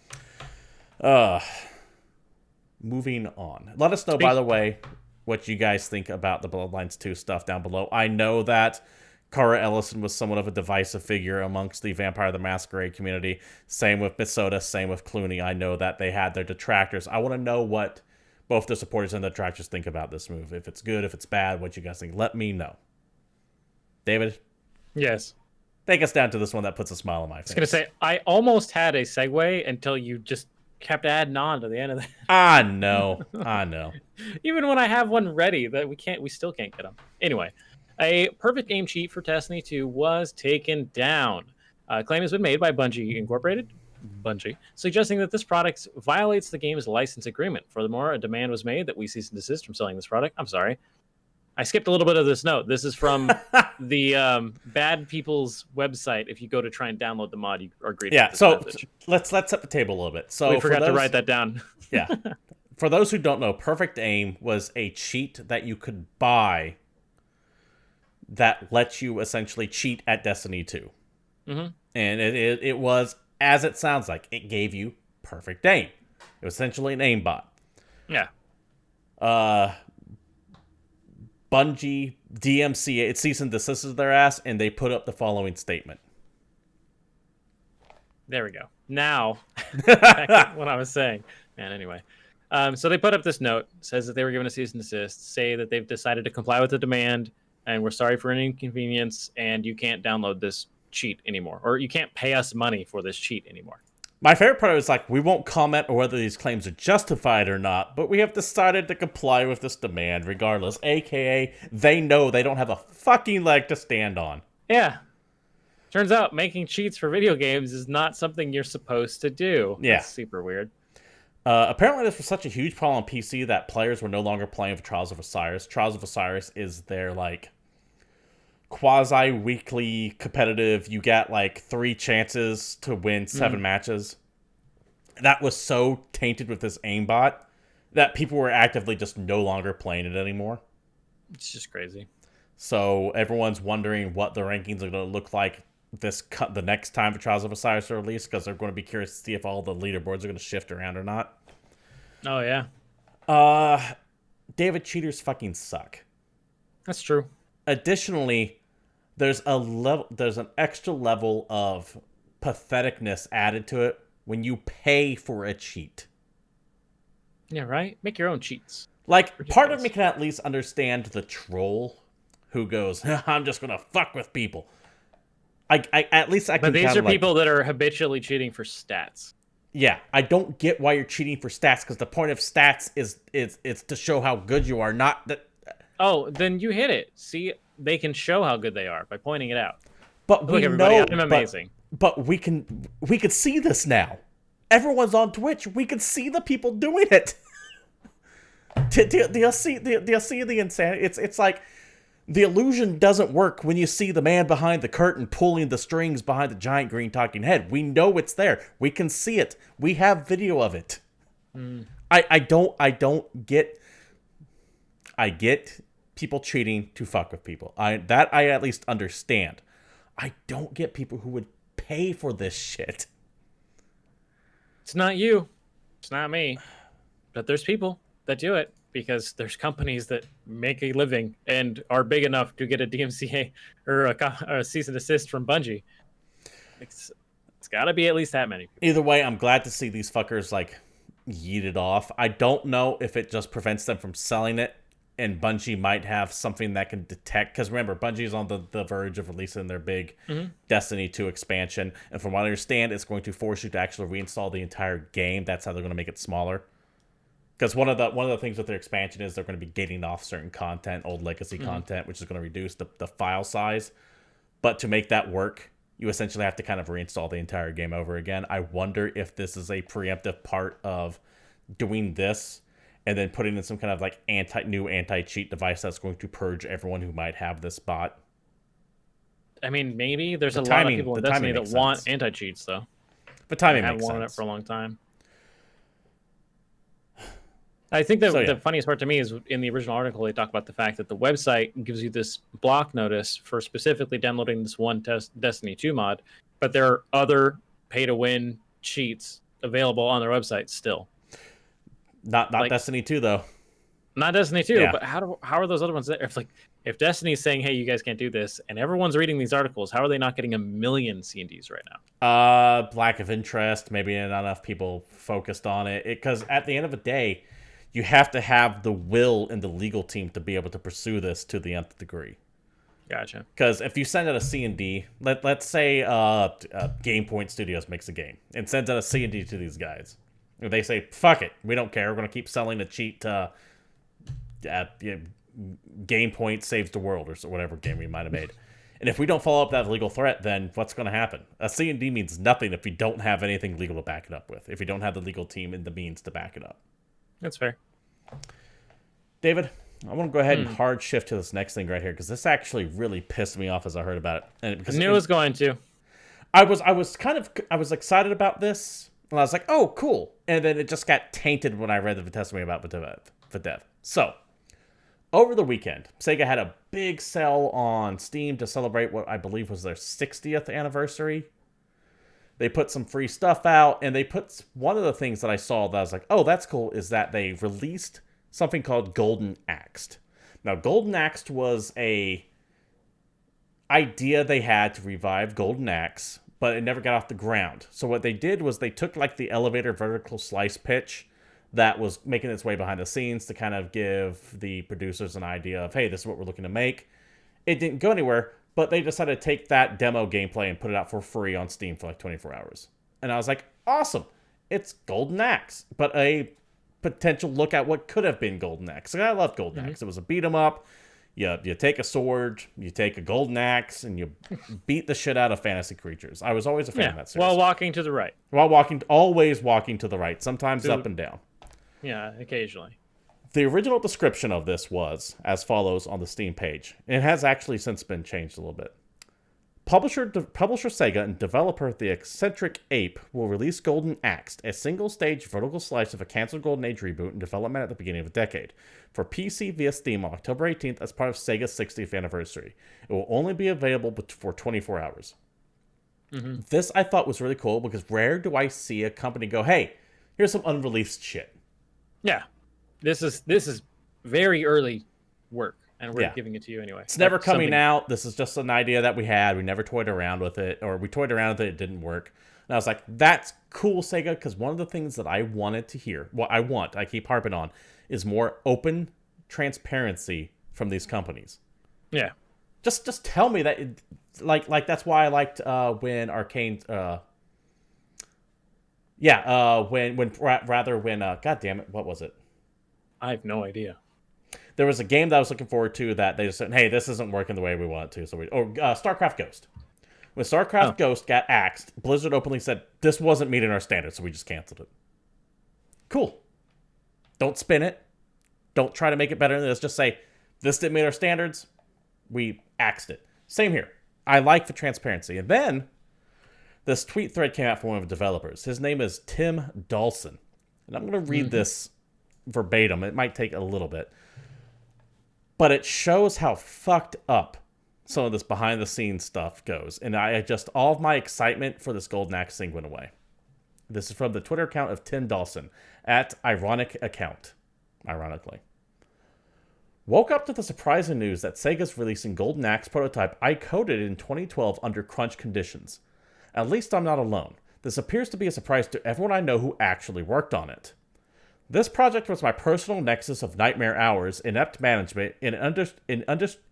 Moving on. Let us know, by the way, what you guys think about the Bloodlines 2 stuff down below. I know that Cara Ellison was somewhat of a divisive figure amongst the Vampire the Masquerade community. Same with Bethesda, same with Clooney. I know that they had their detractors. I want to know what both the supporters and the detractors think about this move. If it's good, if it's bad, what you guys think. Let me know. David? Yes. Take us down to this one that puts a smile on my face. I was going to say, I almost had a segue until you just kept adding on to the end of that. I know. Even when I have one ready, that we still can't get them. Anyway, a perfect game cheat for Destiny 2 was taken down. A claim has been made by Bungie Incorporated, suggesting that this product violates the game's license agreement. Furthermore, a demand was made that we cease and desist from selling this product. I'm sorry. I skipped a little bit of this note. This is from the bad people's website. If you go to try and download the mod, you are greeted. Yeah, with this so message. let's set the table a little bit. So we forgot to write that down. Yeah. For those who don't know, Perfect Aim was a cheat that you could buy that lets you essentially cheat at Destiny 2. Mm-hmm. And it was, as it sounds like, it gave you perfect aim. It was essentially an aimbot. Yeah. Bungie, DMC, it cease and desisted their ass, and they put up the following statement. There we go. Now, back to what I was saying. Man, anyway. So they put up this note, says that they were given a cease and desist, say that they've decided to comply with the demand, and we're sorry for any inconvenience, and you can't download this cheat anymore, or you can't pay us money for this cheat anymore. My favorite part is like, we won't comment on whether these claims are justified or not, but we have decided to comply with this demand regardless, aka they know they don't have a fucking leg to stand on. Yeah. Turns out making cheats for video games is not something you're supposed to do. Yeah. That's super weird. Apparently this was such a huge problem on PC that players were no longer playing for Trials of Osiris. Trials of Osiris is their, like, quasi-weekly competitive. You get, like, 3 chances to win 7 matches. That was so tainted with this aimbot that people were actively just no longer playing it anymore. It's just crazy. So everyone's wondering what the rankings are going to look like the next time the Trials of Osiris are released, because they're going to be curious to see if all the leaderboards are going to shift around or not. Oh, yeah. David, cheaters fucking suck. That's true. Additionally, there's an extra level of patheticness added to it when you pay for a cheat. Yeah, right? Make your own cheats. Like, part of me can at least understand the troll who goes, I'm just going to fuck with people. At least I can. But these are people that are habitually cheating for stats. Yeah, I don't get why you're cheating for stats, because the point of stats is to show how good you are, not that. Oh, then you hit it. See, they can show how good they are by pointing it out. But look, everybody, I'm amazing. But we can see this now. Everyone's on Twitch. We can see the people doing it. Do you see the insanity? It's like the illusion doesn't work when you see the man behind the curtain pulling the strings behind the giant green talking head. We know it's there. We can see it. We have video of it. I don't get. I get people cheating to fuck with people. I at least understand. I don't get people who would pay for this shit. It's not you. It's not me. But there's people that do it because there's companies that make a living and are big enough to get a DMCA or a cease and desist from Bungie. It's got to be at least that many people. Either way, I'm glad to see these fuckers like yeeted off. I don't know if it just prevents them from selling it, and Bungie might have something that can detect. Because remember, Bungie's on the verge of releasing their big Destiny 2 expansion, and from what I understand, it's going to force you to actually reinstall the entire game. That's how they're going to make it smaller. Because one of the things with their expansion is they're going to be gating off certain content, old legacy content, which is going to reduce the file size. But to make that work, you essentially have to kind of reinstall the entire game over again. I wonder if this is a preemptive part of doing this and then putting in some kind of like new anti-cheat device that's going to purge everyone who might have this bot. I mean, maybe there's a lot of people in Destiny that want anti-cheats, though. The timing makes sense. I've wanted it for a long time. I think that the funniest part to me is in the original article, they talk about the fact that the website gives you this block notice for specifically downloading this one Destiny 2 mod, but there are other pay-to-win cheats available on their website still. Not like, Destiny 2, though. Not Destiny 2, but how are those other ones there? If Destiny's saying, hey, you guys can't do this, and everyone's reading these articles, how are they not getting 1 million C&Ds right now? Lack of interest, maybe not enough people focused on it. Because at the end of the day, you have to have the will in the legal team to be able to pursue this to the nth degree. Gotcha. Because if you send out a C&D, let's say GamePoint Studios makes a game and sends out a C&D to these guys. They say, fuck it, we don't care. We're going to keep selling the cheat to GamePoint Saves the World or whatever game we might have made. And if we don't follow up that legal threat, then what's going to happen? A C&D means nothing if you don't have anything legal to back it up with. If you don't have the legal team and the means to back it up. That's fair. David, I want to go ahead and hard shift to this next thing right here because this actually really pissed me off as I heard about it. And because I knew it was going to. I was excited about this, and I was like, oh, cool. And then it just got tainted when I read the testimony about Bethesda. So, over the weekend, Sega had a big sale on Steam to celebrate what I believe was their 60th anniversary. They put some free stuff out, and they put one of the things that I saw that I was like, oh, that's cool, is that they released something called Golden Axed. Now, Golden Axed was a idea they had to revive Golden Axe, but it never got off the ground. So what they did was they took like the elevator vertical slice pitch that was making its way behind the scenes to kind of give the producers an idea of, hey, this is what we're looking to make. It didn't go anywhere, but they decided to take that demo gameplay and put it out for free on Steam for like 24 hours. And I was like, awesome. It's Golden Axe, but a potential look at what could have been Golden Axe. I love Golden Axe. It was a beat 'em up. You take a sword, you take a golden axe, and you beat the shit out of fantasy creatures. I was always a fan of that series. While walking to the right. Always walking to the right, sometimes up and down. Yeah, occasionally. The original description of this was as follows on the Steam page. It has actually since been changed a little bit. Publisher Sega and developer The Eccentric Ape will release Golden Axed, a single-stage vertical slice of a canceled Golden Age reboot in development at the beginning of the decade, for PC via Steam on October 18th as part of Sega's 60th anniversary. It will only be available for 24 hours. This I thought was really cool because rare do I see a company go, hey, here's some unreleased shit. Yeah. This is very early work. And we're giving it to you anyway. It's never coming out. This is just an idea that we had. We never toyed around with it. Or we toyed around with it. It didn't work. And I was like, that's cool, Sega. Because one of the things that I wanted to hear, I keep harping on, is more open transparency from these companies. Yeah. Just tell me that. Like that's why I liked when Arcane... God damn it. What was it? I have no idea. There was a game that I was looking forward to that they just said, hey, this isn't working the way we want it to. StarCraft Ghost. When StarCraft Ghost got axed, Blizzard openly said, this wasn't meeting our standards, so we just canceled it. Cool. Don't spin it. Don't try to make it better than this. Just say, this didn't meet our standards. We axed it. Same here. I like the transparency. And then, this tweet thread came out from one of the developers. His name is Tim Dawson. And I'm going to read this verbatim. It might take a little bit. But it shows how fucked up some of this behind-the-scenes stuff goes. And all of my excitement for this Golden Axe thing went away. This is from the Twitter account of Tim Dawson, at Ironic Account, ironically. Woke up to the surprising news that Sega's releasing Golden Axe prototype I coded in 2012 under crunch conditions. At least I'm not alone. This appears to be a surprise to everyone I know who actually worked on it. This project was my personal nexus of nightmare hours, inept management, in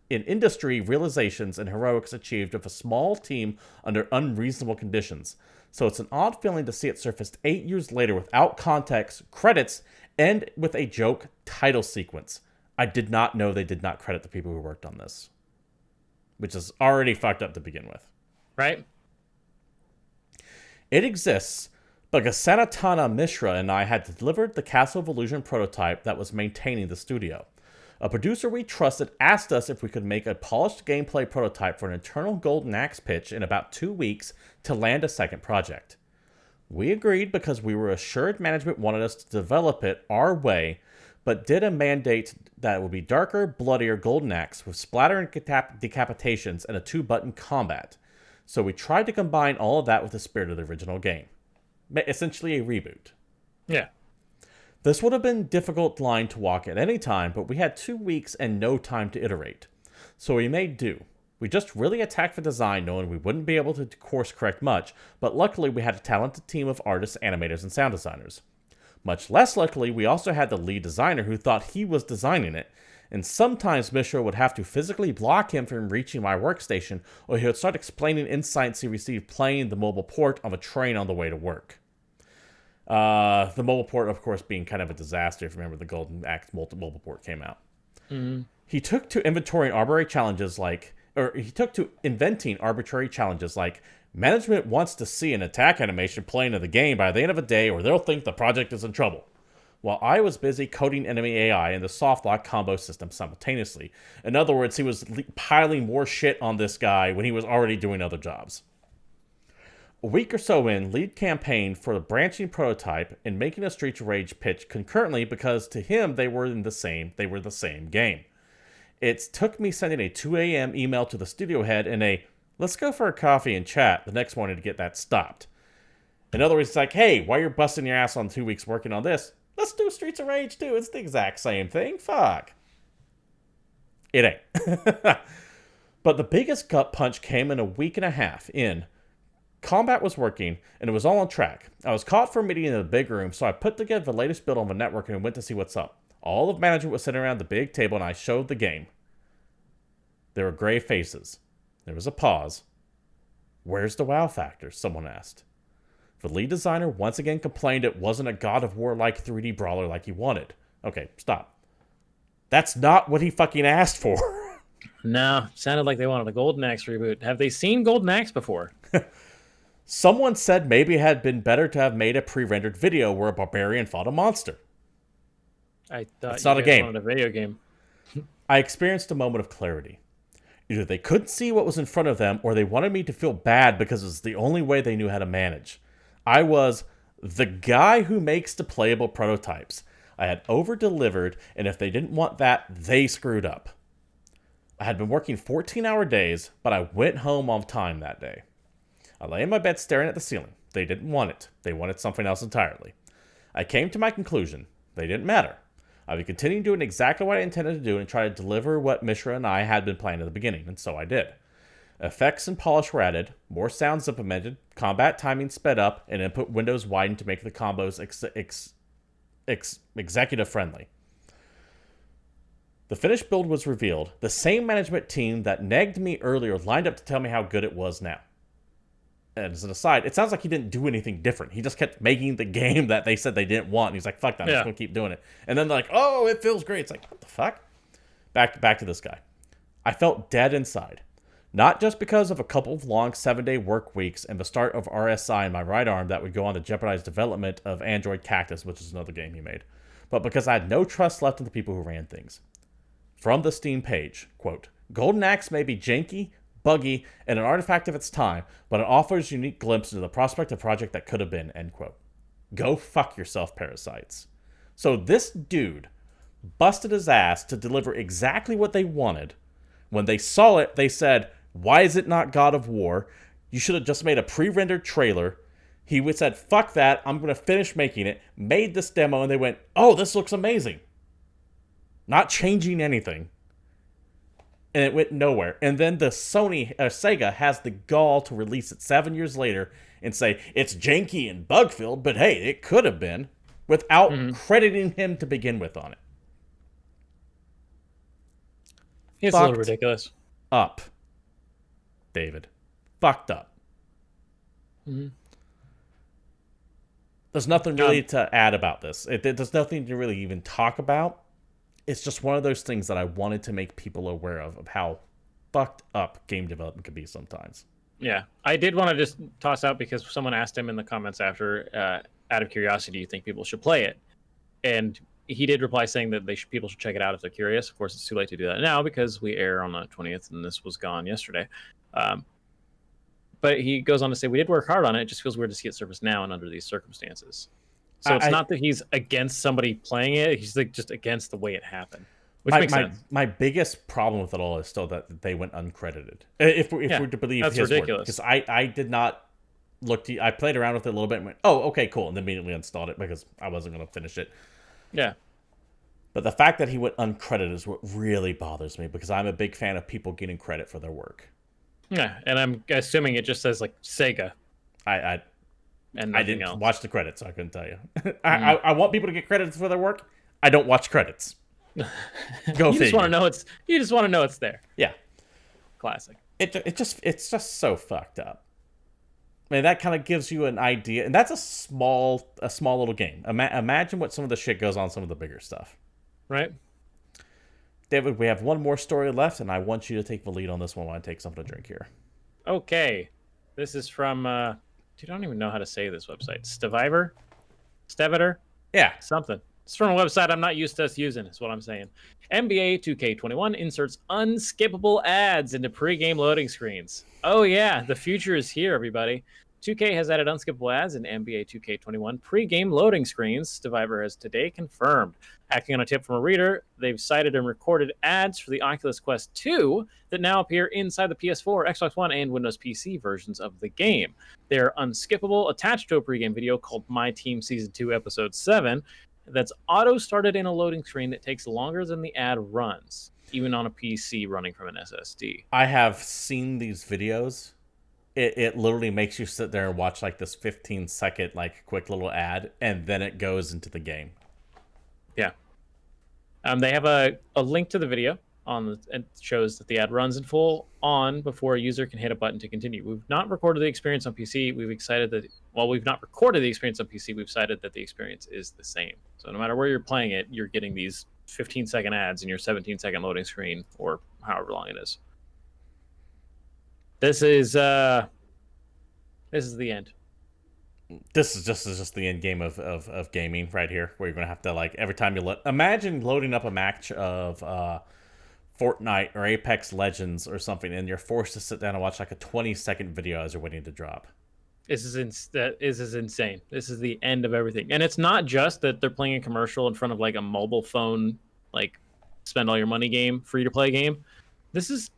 industry realizations and heroics achieved with a small team under unreasonable conditions. So it's an odd feeling to see it surfaced 8 years later without context, credits, and with a joke title sequence. I did not know they did not credit the people who worked on this, which is already fucked up to begin with. Right? It exists because Sanatana Mishra and I had delivered the Castle of Illusion prototype that was maintaining the studio. A producer we trusted asked us if we could make a polished gameplay prototype for an internal Golden Axe pitch in about 2 weeks to land a second project. We agreed because we were assured management wanted us to develop it our way, but did a mandate that it would be darker, bloodier Golden Axe with splatter and decapitations and a 2-button combat. So we tried to combine all of that with the spirit of the original game. Essentially a reboot. Yeah. This would have been a difficult line to walk at any time, but we had 2 weeks and no time to iterate. So we made do. We just really attacked the design knowing we wouldn't be able to course correct much, but luckily we had a talented team of artists, animators, and sound designers. Much less luckily, we also had the lead designer who thought he was designing it, and sometimes Mishra would have to physically block him from reaching my workstation, or he would start explaining insights he received playing the mobile port of a train on the way to work. The mobile port, of course, being kind of a disaster if you remember the Golden Axe mobile port came out. Mm-hmm. He took to inventing arbitrary challenges like management wants to see an attack animation playing in the game by the end of the day or they'll think the project is in trouble. While I was busy coding enemy AI and the soft lock combo system simultaneously. In other words, he was piling more shit on this guy when he was already doing other jobs. A week or so in, lead campaigned for the branching prototype and making a Streets of Rage pitch concurrently because to him they were the same game. It took me sending a 2 a.m. email to the studio head and a let's go for a coffee and chat the next morning to get that stopped. In other words, it's like, hey, while you're busting your ass on 2 weeks working on this, let's do Streets of Rage too. It's the exact same thing. Fuck. It ain't. But the biggest gut punch came in a week and a half in. Combat was working, and it was all on track. I was caught for a meeting in the big room, so I put together the latest build on the network and went to see what's up. All of management was sitting around the big table, and I showed the game. There were gray faces. There was a pause. Where's the wow factor? Someone asked. The lead designer once again complained it wasn't a God of War-like 3D brawler like he wanted. Okay, stop. That's not what he fucking asked for. No, sounded like they wanted a Golden Axe reboot. Have they seen Golden Axe before? Someone said maybe it had been better to have made a pre-rendered video where a barbarian fought a monster. I thought it's not a game. Wanted a video game. I experienced a moment of clarity. Either they couldn't see what was in front of them, or they wanted me to feel bad because it's the only way they knew how to manage. I was the guy who makes the playable prototypes. I had over-delivered, and if they didn't want that, they screwed up. I had been working 14-hour days, but I went home on time that day. I lay in my bed staring at the ceiling. They didn't want it. They wanted something else entirely. I came to my conclusion. They didn't matter. I would continue doing exactly what I intended to do and try to deliver what Mishra and I had been planning at the beginning, and so I did. Effects and polish were added, more sounds implemented, combat timing sped up, and input windows widened to make the combos executive friendly. The finished build was revealed. The same management team that negged me earlier lined up to tell me how good it was now. And as an aside, it sounds like he didn't do anything different. He just kept making the game that they said they didn't want. And he's like, fuck that, I'm just going to keep doing it. And then they're like, oh, it feels great. It's like, what the fuck? Back to this guy. I felt dead inside. Not just because of a couple of long 7-day work weeks and the start of RSI in my right arm that would go on to jeopardize development of Android Cactus, which is another game he made, but because I had no trust left in the people who ran things. From the Steam page, quote, Golden Axe may be janky, buggy, and an artifact of its time, but it offers unique glimpse into the prospect of project that could have been, end quote. Go fuck yourself, parasites. So this dude busted his ass to deliver exactly what they wanted. When they saw it, they said, "Why is it not God of War? You should have just made a pre-rendered trailer." He said, "Fuck that, I'm going to finish making it," made this demo, and they went, "Oh, this looks amazing." Not changing anything. And it went nowhere. And then the Sega has the gall to release it 7 years later and say, "It's janky and bug-filled, but hey, it could have been," without crediting him to begin with on it. It's a little ridiculous. Up. David. Fucked up. Mm-hmm. There's nothing really to add about this. There's nothing to really even talk about. It's just one of those things that I wanted to make people aware of how fucked up game development can be sometimes. Yeah. I did want to just toss out, because someone asked him in the comments after, out of curiosity, do you think people should play it? And he did reply saying that people should check it out if they're curious. Of course, it's too late to do that now because we air on the 20th and this was gone yesterday. But he goes on to say, "We did work hard on it. It just feels weird to see it surface now and under these circumstances." So it's not that he's against somebody playing it. He's like just against the way it happened, which makes sense. My biggest problem with it all is still that they went uncredited. If we're to believe that's his ridiculous. Because I did not look. I played around with it a little bit and went, "Oh, okay, cool," and then immediately installed it because I wasn't going to finish it. Yeah. But the fact that he went uncredited is what really bothers me, because I'm a big fan of people getting credit for their work. Yeah, and I'm assuming it just says like Sega. I didn't else. watch the credits, so I couldn't tell you. I want people to get credit for their work. I don't watch credits. Go figure. You just want to know it's there. Yeah. Classic. It's just so fucked up. I mean, that kind of gives you an idea, and that's a small little game. Imagine what some of the shit goes on some of the bigger stuff. Right. David, we have one more story left, and I want you to take the lead on this one while I take something to drink here. Okay. This is from, dude, I don't even know how to say this website. Steviter? Yeah. Something. It's from a website I'm not used to us using, is what I'm saying. NBA 2K21 inserts unskippable ads into pre-game loading screens. Oh yeah, the future is here, everybody. 2K has added unskippable ads in NBA 2K21 pre-game loading screens, Stevivor has today confirmed. Acting on a tip from a reader, they've cited and recorded ads for the Oculus Quest 2 that now appear inside the PS4, Xbox One, and Windows PC versions of the game. They're unskippable, attached to a pre-game video called My Team Season 2 Episode 7 that's auto-started in a loading screen that takes longer than the ad runs, even on a PC running from an SSD. I have seen these videos. It literally makes you sit there and watch like this 15-second like quick little ad, and then it goes into the game. Yeah. They have a link to the video and shows that the ad runs in full on before a user can hit a button to continue. We've not recorded the experience on PC. We've not recorded the experience on PC. We've cited that the experience is the same. So no matter where you're playing it, you're getting these 15-second ads in your 17-second loading screen, or however long it is. This is the end. This is just the end game of gaming right here, where you're gonna have to, like, every time you imagine loading up a match of Fortnite or Apex Legends or something, and you're forced to sit down and watch like a 20-second video as you're waiting to drop. This is insane. This is the end of everything, and it's not just that they're playing a commercial in front of like a mobile phone, like spend all your money game, free to play game. This is.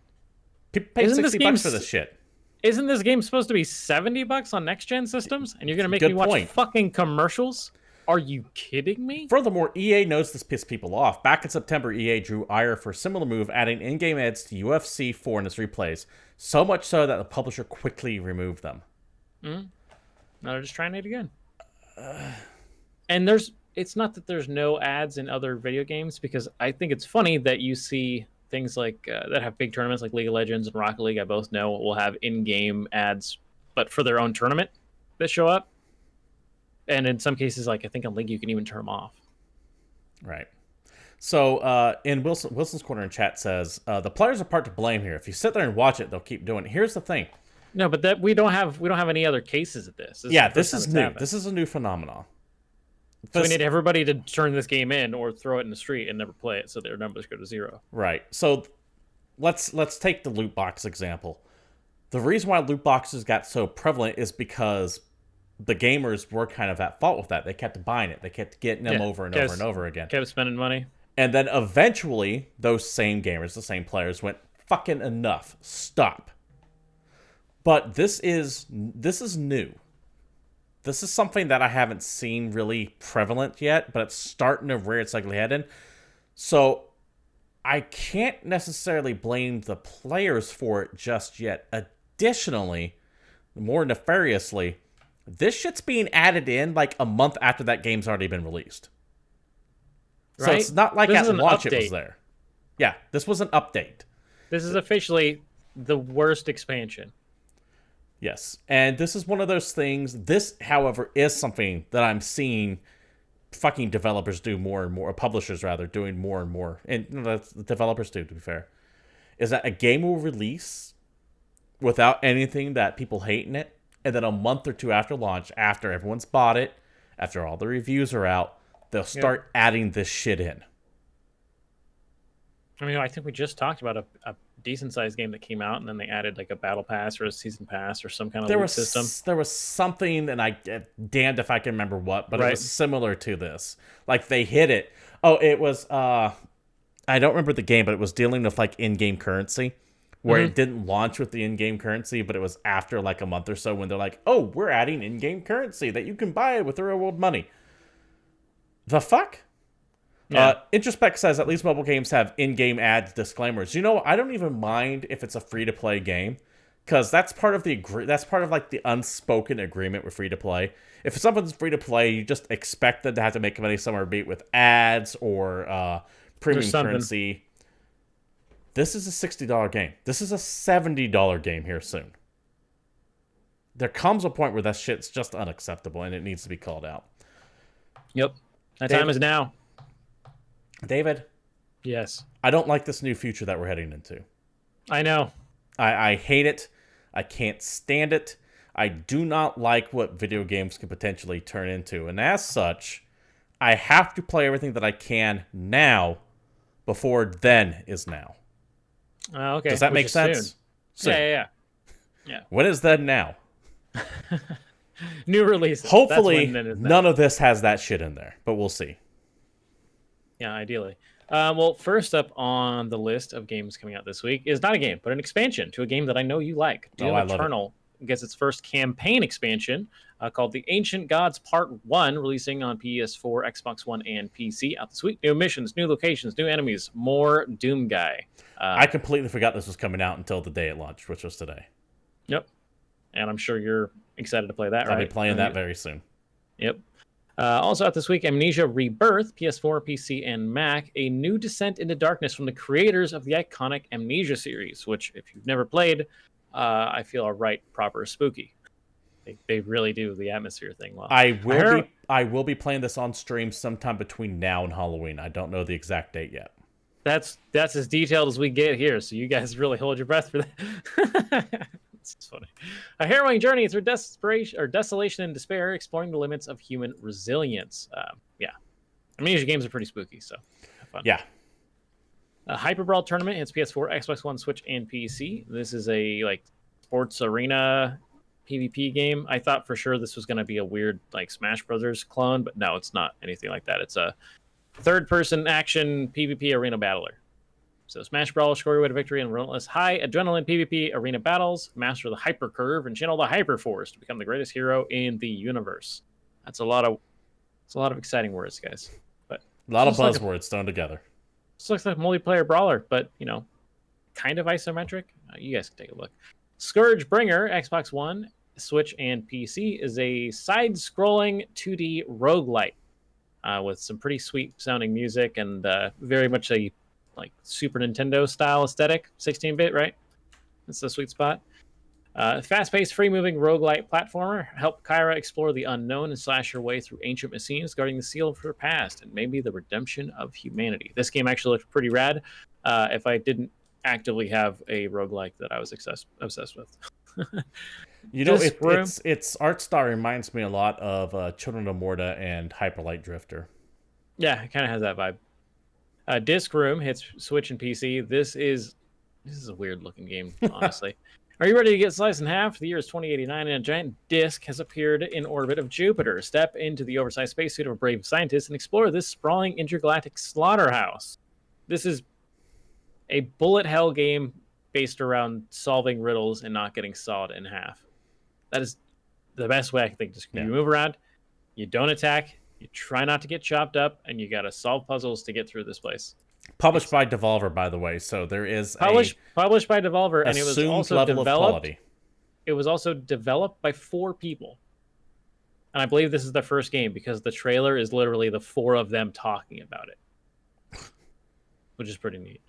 People pay $60 for this shit. Isn't this game supposed to be $70 on next-gen systems? And you're going to make me watch fucking commercials? Are you kidding me? Furthermore, EA knows this pissed people off. Back in September, EA drew ire for a similar move, adding in-game ads to UFC 4 in its replays. So much so that the publisher quickly removed them. Now they're just trying it again. And it's not that there's no ads in other video games, because I think it's funny that you see things like that have big tournaments like League of Legends and Rocket League, I both know, will have in-game ads, but for their own tournament that show up. And in some cases, like I think on League, you can even turn them off. Right. So in Wilson's Corner in chat says, the players are part to blame here. If you sit there and watch it, they'll keep doing it. Here's the thing. No, but we don't have any other cases of this. This is new. This is a new phenomenon. So we need everybody to turn this game in or throw it in the street and never play it, so their numbers go to 0. Right. So let's take the loot box example. The reason why loot boxes got so prevalent is because the gamers were kind of at fault with that. They kept buying it. They kept getting them over and over and over again. Kept spending money. And then eventually, those same gamers, the same players, went, fucking enough. Stop. But this is new. This is something that I haven't seen really prevalent yet, but it's starting to rear its ugly head in. So I can't necessarily blame the players for it just yet. Additionally, more nefariously, this shit's being added in like a month after that game's already been released. Right? So it's not like at launch it was there. Yeah, this was an update. This is officially the worst expansion. Yes, and this is one of those things. This, however, is something that I'm seeing fucking developers do more and more, publishers rather, doing more and more, and the developers do, to be fair, is that a game will release without anything that people hate in it, and then a month or two after launch, after everyone's bought it, after all the reviews are out, they'll start adding this shit in. I mean, I think we just talked about a decent-sized game that came out, and then they added like a battle pass or a season pass or some kind of loot system. There was something, and I damned if I can remember what, but it was similar to this. Like they hit it. Oh, it was I don't remember the game, but it was dealing with like in-game currency, where it didn't launch with the in-game currency, but it was after like a month or so when they're like, "Oh, we're adding in-game currency that you can buy with the real-world money." The fuck? Yeah. Introspect says at least mobile games have in-game ad disclaimers. You know, I don't even mind if it's a free-to-play game, because that's part of like the unspoken agreement with free-to-play. If something's free-to-play, you just expect them to have to make money somewhere, be it with ads or premium currency. This is a $60 game. This is a $70 game here soon. There comes a point where that shit's just unacceptable, and it needs to be called out. Yep. That time is now. David? Yes. I don't like this new future that we're heading into. I know. I hate it. I can't stand it. I do not like what video games can potentially turn into. And as such, I have to play everything that I can now before then is now. Okay. Does that make sense? Soon. Yeah. When is then now? New releases. Hopefully, none of this has that shit in there, but we'll see. Yeah, ideally. Well, first up on the list of games coming out this week is not a game, but an expansion to a game that I know you like. Doom Eternal gets its first campaign expansion called The Ancient Gods Part 1, releasing on PS4, Xbox One, and PC out this week. New missions, new locations, new enemies, more Doom Guy. I completely forgot this was coming out until the day it launched, which was today. Yep. And I'm sure you're excited to play that, right? I'll be playing that very soon. Yep. Also out this week, Amnesia Rebirth, PS4, PC, and Mac, a new descent into darkness from the creators of the iconic Amnesia series, which, if you've never played, I feel are right, proper spooky. They really do the atmosphere thing well. I will be playing this on stream sometime between now and Halloween. I don't know the exact date yet. That's as detailed as we get here, so you guys really hold your breath for that. It's funny. A harrowing journey through desperation or desolation and despair, exploring the limits of human resilience. Amnesia games are pretty spooky, so have fun. Yeah. A Hyper Brawl tournament hits PS4, Xbox One, Switch, and PC. This is a sports arena PvP game. I thought for sure this was going to be a weird Smash Brothers clone, but no, it's not anything like that. It's a third-person action PvP arena battler. So Smash Brawl, score your way to victory in relentless high adrenaline PvP arena battles, master the hyper curve, and channel the hyper force to become the greatest hero in the universe. It's a lot of exciting words, guys. But a lot of buzzwords thrown together. This looks like a multiplayer brawler, but kind of isometric. You guys can take a look. Scourge Bringer, Xbox One, Switch, and PC is a side-scrolling 2D roguelite with some pretty sweet sounding music and very much a Super Nintendo style aesthetic, 16-bit, right? That's the sweet spot. Fast-paced, free-moving roguelite platformer. Help Cara explore the unknown and slash her way through ancient machines, guarding the seal of her past and maybe the redemption of humanity. This game actually looks pretty rad. If I didn't actively have a roguelike that I was obsessed with. Its art style reminds me a lot of Children of Morta and Hyper Light Drifter. Yeah, it kind of has that vibe. Disc Room hits Switch and PC. This is a weird looking game, honestly. Are you ready to get sliced in half? The year is 2089, and a giant disk has appeared in orbit of Jupiter. Step into the oversized spacesuit of a brave scientist and explore this sprawling intergalactic slaughterhouse. This is a bullet hell game based around solving riddles and not getting sawed in half. That is the best way I can think. Just you move around, you don't attack, you try not to get chopped up, and you got to solve puzzles to get through this place. Published by Devolver, by the way, so there is published by Devolver, and it was also level of quality. It was also developed by 4 people, and I believe this is the first game because the trailer is literally the 4 of them talking about it, which is pretty neat.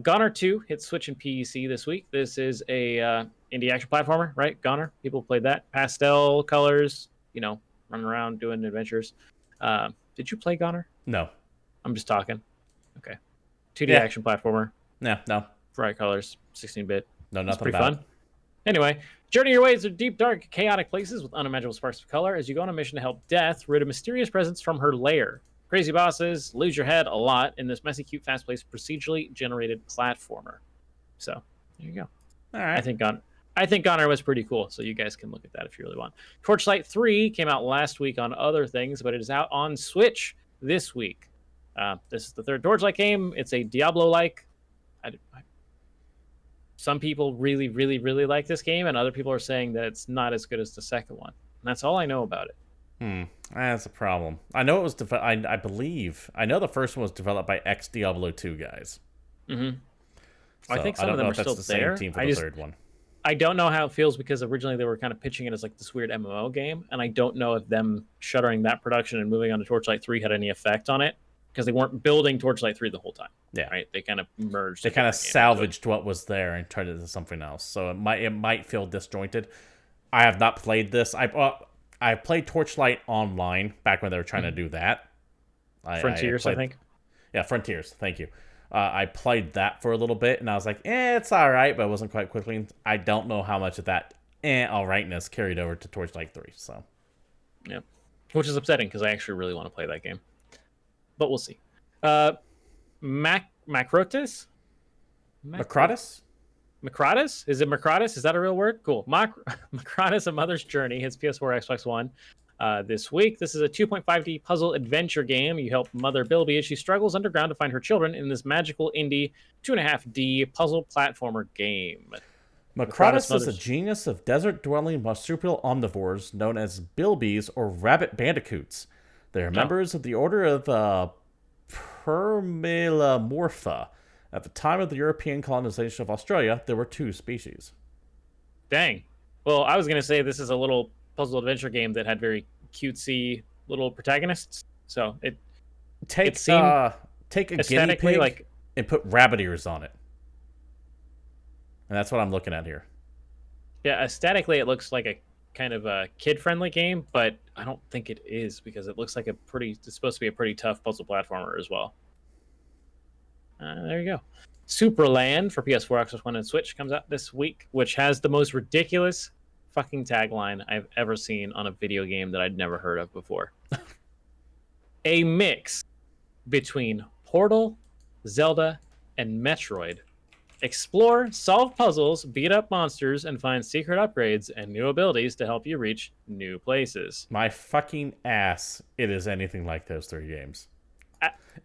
Goner 2 hit Switch and PEC this week. This is a indie action platformer, right? Goner, people played that. Pastel colors, running around doing adventures. Did you play Goner? No. I'm just talking. Okay. 2D action platformer. Yeah, no. Bright colors, 16-bit. No, nothing pretty about fun. Anyway, journey your way through deep, dark, chaotic places with unimaginable sparks of color as you go on a mission to help Death rid a mysterious presence from her lair. Crazy bosses, lose your head a lot in this messy, cute, fast-paced, procedurally generated platformer. So, there you go. All right. I think Goner was pretty cool, so you guys can look at that if you really want. Torchlight 3 came out last week on other things, but it is out on Switch this week. This is the third Torchlight game. It's a Diablo-like. Some people really, really, really like this game, and other people are saying that it's not as good as the second one. And that's all I know about it. That's a problem. I know it was. I know the first one was developed by ex-Diablo 2 guys. Mm-hmm. So I think some of them are still there. Same team for the third one. I don't know how it feels because originally they were kind of pitching it as like this weird MMO game, and I don't know if them shuttering that production and moving on to Torchlight 3 had any effect on it because they weren't building Torchlight 3 the whole time. Yeah, right. They kind of merged. They kind of salvaged what was there and turned it into something else. So it might feel disjointed. I have not played this. I played Torchlight Online back when they were trying to do that. Frontiers, I think. Yeah, Frontiers. Thank you. I played that for a little bit, and I was like, it's all right, but it wasn't quite quickly. I don't know how much of that all rightness carried over to Torchlight 3. So, yeah, which is upsetting because I actually really want to play that game, but we'll see. Macrotis? Macrotis? Macrotis? Is it Macrotis? Is that a real word? Cool. Macrotis: A Mother's Journey hits PS4, Xbox One this week. This is a 2.5D puzzle adventure game. You help Mother Bilby as she struggles underground to find her children in this magical indie 2.5D puzzle platformer game. Macrotis is a genus of desert-dwelling marsupial omnivores known as bilbies or rabbit bandicoots. They are members of the order of Permilomorpha. At the time of the European colonization of Australia, there were 2 species. Dang. Well, I was going to say this is a little puzzle adventure game that had very cutesy little protagonists. So take a guinea pig and put rabbit ears on it. And that's what I'm looking at here. Yeah, aesthetically it looks like a kind of a kid-friendly game, but I don't think it is because it looks like it's supposed to be a pretty tough puzzle platformer as well. There you go. Superland for PS4, Xbox One, and Switch comes out this week, which has the most ridiculous fucking tagline I've ever seen on a video game that I'd never heard of before. A mix between Portal, Zelda, and Metroid. Explore, solve puzzles, beat up monsters, and find secret upgrades and new abilities to help you reach new places. My fucking ass, it is anything like those 3 games.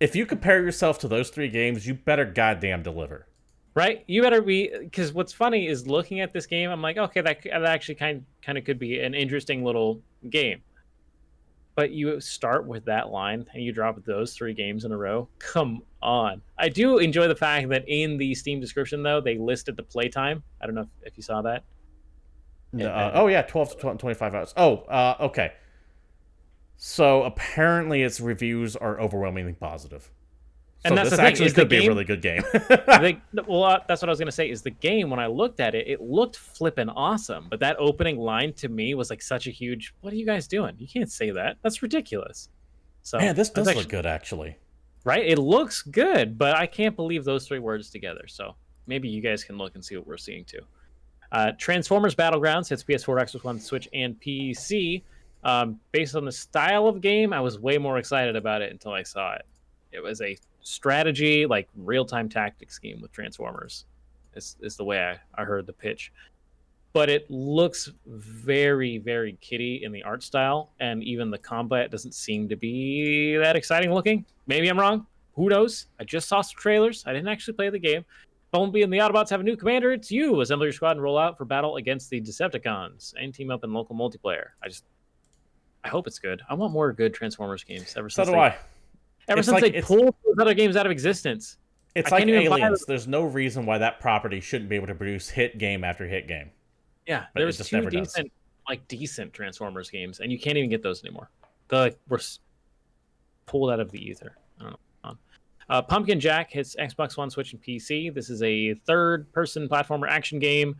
If you compare yourself to those 3 games, you better goddamn deliver. Right? You better be, because what's funny is looking at this game, I'm like, okay, that actually kind of could be an interesting little game. But you start with that line and you drop those 3 games in a row. Come on. I do enjoy the fact that in the Steam description, though, they listed the playtime. I don't know if you saw that. Oh, yeah, 12 to 25 hours. Oh, okay. So apparently its reviews are overwhelmingly positive. And that's this the thing, actually could be a really good game. That's what I was going to say, is the game, when I looked at it, it looked flippin' awesome. But that opening line to me was like such a huge, what are you guys doing? You can't say that. That's ridiculous. So, man, this does look good, actually. Right? It looks good, but I can't believe those 3 words together. So maybe you guys can look and see what we're seeing too. Transformers Battlegrounds hits PS4, Xbox One, Switch, and PC. Based on the style of game, I was way more excited about it until I saw it. It was a strategy, like real-time tactics game with Transformers. Is the way I heard the pitch. but it looks very, very kiddie in the art style, and even the combat doesn't seem to be that exciting looking. Maybe I'm wrong. Who knows? I just saw some trailers. I didn't actually play the game. Bumblebee and the Autobots have a new commander. It's you. Assemble your squad and roll out for battle against the Decepticons and team up in local multiplayer. I hope it's good. I want more good Transformers games. So do I. Ever since they pulled those other games out of existence. It's like Aliens. There's no reason why that property shouldn't be able to produce hit game after hit game. Yeah, there's two decent Transformers games, and you can't even get those anymore. We're pulled out of the ether. I don't know. Pumpkin Jack hits Xbox One, Switch, and PC. This is a third-person platformer action game.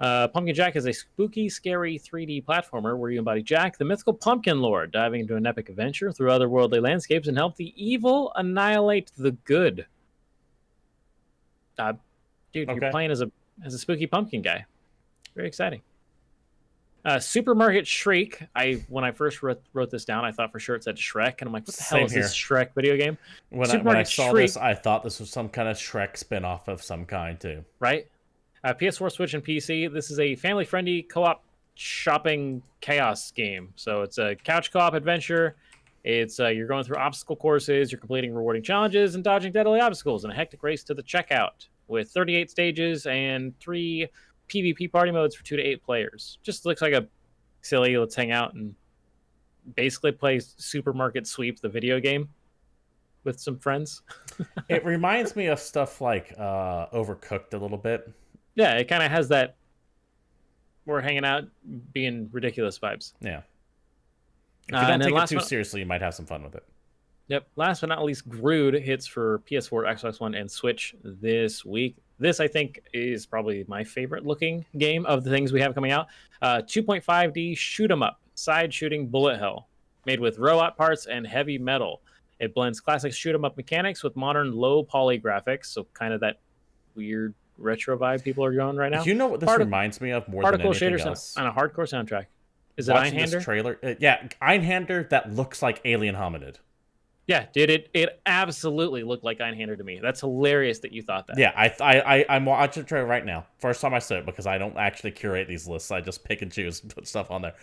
Pumpkin Jack is a spooky, scary 3D platformer where you embody Jack, the mythical pumpkin lord, diving into an epic adventure through otherworldly landscapes and help the evil annihilate the good. Dude, You're playing as a spooky pumpkin guy. Very exciting. Supermarket Shriek. When I first wrote this down, I thought for sure it said Shrek, and I'm like, what the hell is this Shrek video game? When I saw this, I thought this was some kind of Shrek spinoff of some kind too. Right? PS4, Switch, and PC. This is a family-friendly co-op shopping chaos game. So it's a couch co-op adventure. It's you're going through obstacle courses, you're completing rewarding challenges, and dodging deadly obstacles in a hectic race to the checkout with 38 stages and 3 PvP party modes for 2 to 8 players. Just looks like a silly let's hang out and basically play Supermarket Sweep, the video game, with some friends. It reminds me of stuff like Overcooked a little bit. Yeah, it kind of has that we're hanging out being ridiculous vibes. Yeah. If you don't take it too seriously, you might have some fun with it. Yep. Last but not least, Grood hits for PS4, Xbox One, and Switch this week. This, I think, is probably my favorite looking game of the things we have coming out. 2.5D shoot 'em up, side shooting bullet hell, made with robot parts and heavy metal. It blends classic shoot 'em up mechanics with modern low poly graphics, so kind of that weird retro vibe people are going right now. You know what this reminds me of more than anything else? On a hardcore soundtrack. Is it Einhander? This trailer, yeah, Einhander that looks like Alien Hominid. Yeah, dude, it absolutely looked like Einhander to me. That's hilarious that you thought that. Yeah, I'm watching the trailer right now. First time I saw it, because I don't actually curate these lists. I just pick and choose and put stuff on there.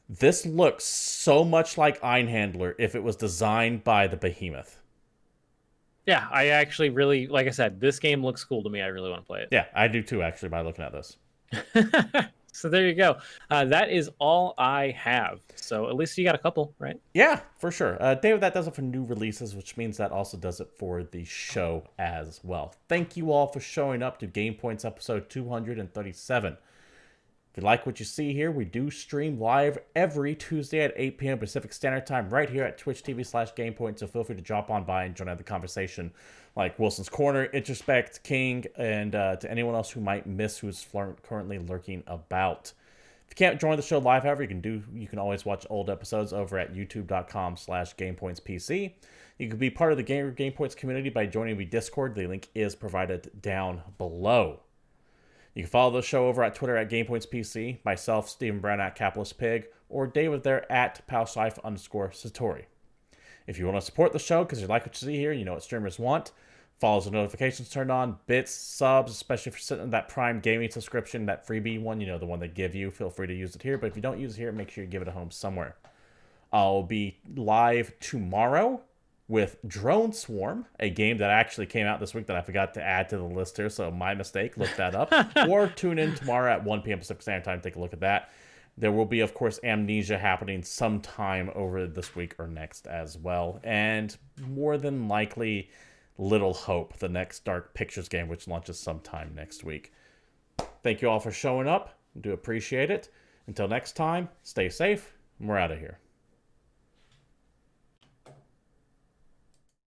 This looks so much like Einhandler if it was designed by the Behemoth. Yeah, I actually really, like I said, this game looks cool to me. I really want to play it. Yeah, I do too, actually, by looking at this. So there you go. That is all I have. So at least you got a couple, right? Yeah, for sure. David, that does it for new releases, which means that also does it for the show as well. Thank you all for showing up to GamePoints episode 237. If you like what you see here, we do stream live every Tuesday at 8 p.m. Pacific Standard Time right here at Twitch TV/GamePoints, so feel free to drop on by and join in the conversation like Wilson's Corner, Introspect, King, and to anyone else who might miss who's currently lurking about. If you can't join the show live, however, you can always watch old episodes over at youtube.com/GamePointsPC. You can be part of the GamePoints community by joining the Discord. The link is provided down below. You can follow the show over at Twitter at GamePointsPC, myself, Stephen Brown at Capitalist Pig, or David there at Palshife_Satori. If you want to support the show because you like what you see here, you know what streamers want, follows the notifications turned on, bits, subs, especially for sitting in that Prime Gaming subscription, that freebie one, you know, the one they give you, feel free to use it here. But if you don't use it here, make sure you give it a home somewhere. I'll be live tomorrow with Drone Swarm, a game that actually came out this week that I forgot to add to the list here, so my mistake, look that up. Or tune in tomorrow at 1 p.m. Pacific Standard Time, take a look at that. There will be, of course, Amnesia happening sometime over this week or next as well. And more than likely, Little Hope, the next Dark Pictures game, which launches sometime next week. Thank you all for showing up. I do appreciate it. Until next time, stay safe, and we're out of here.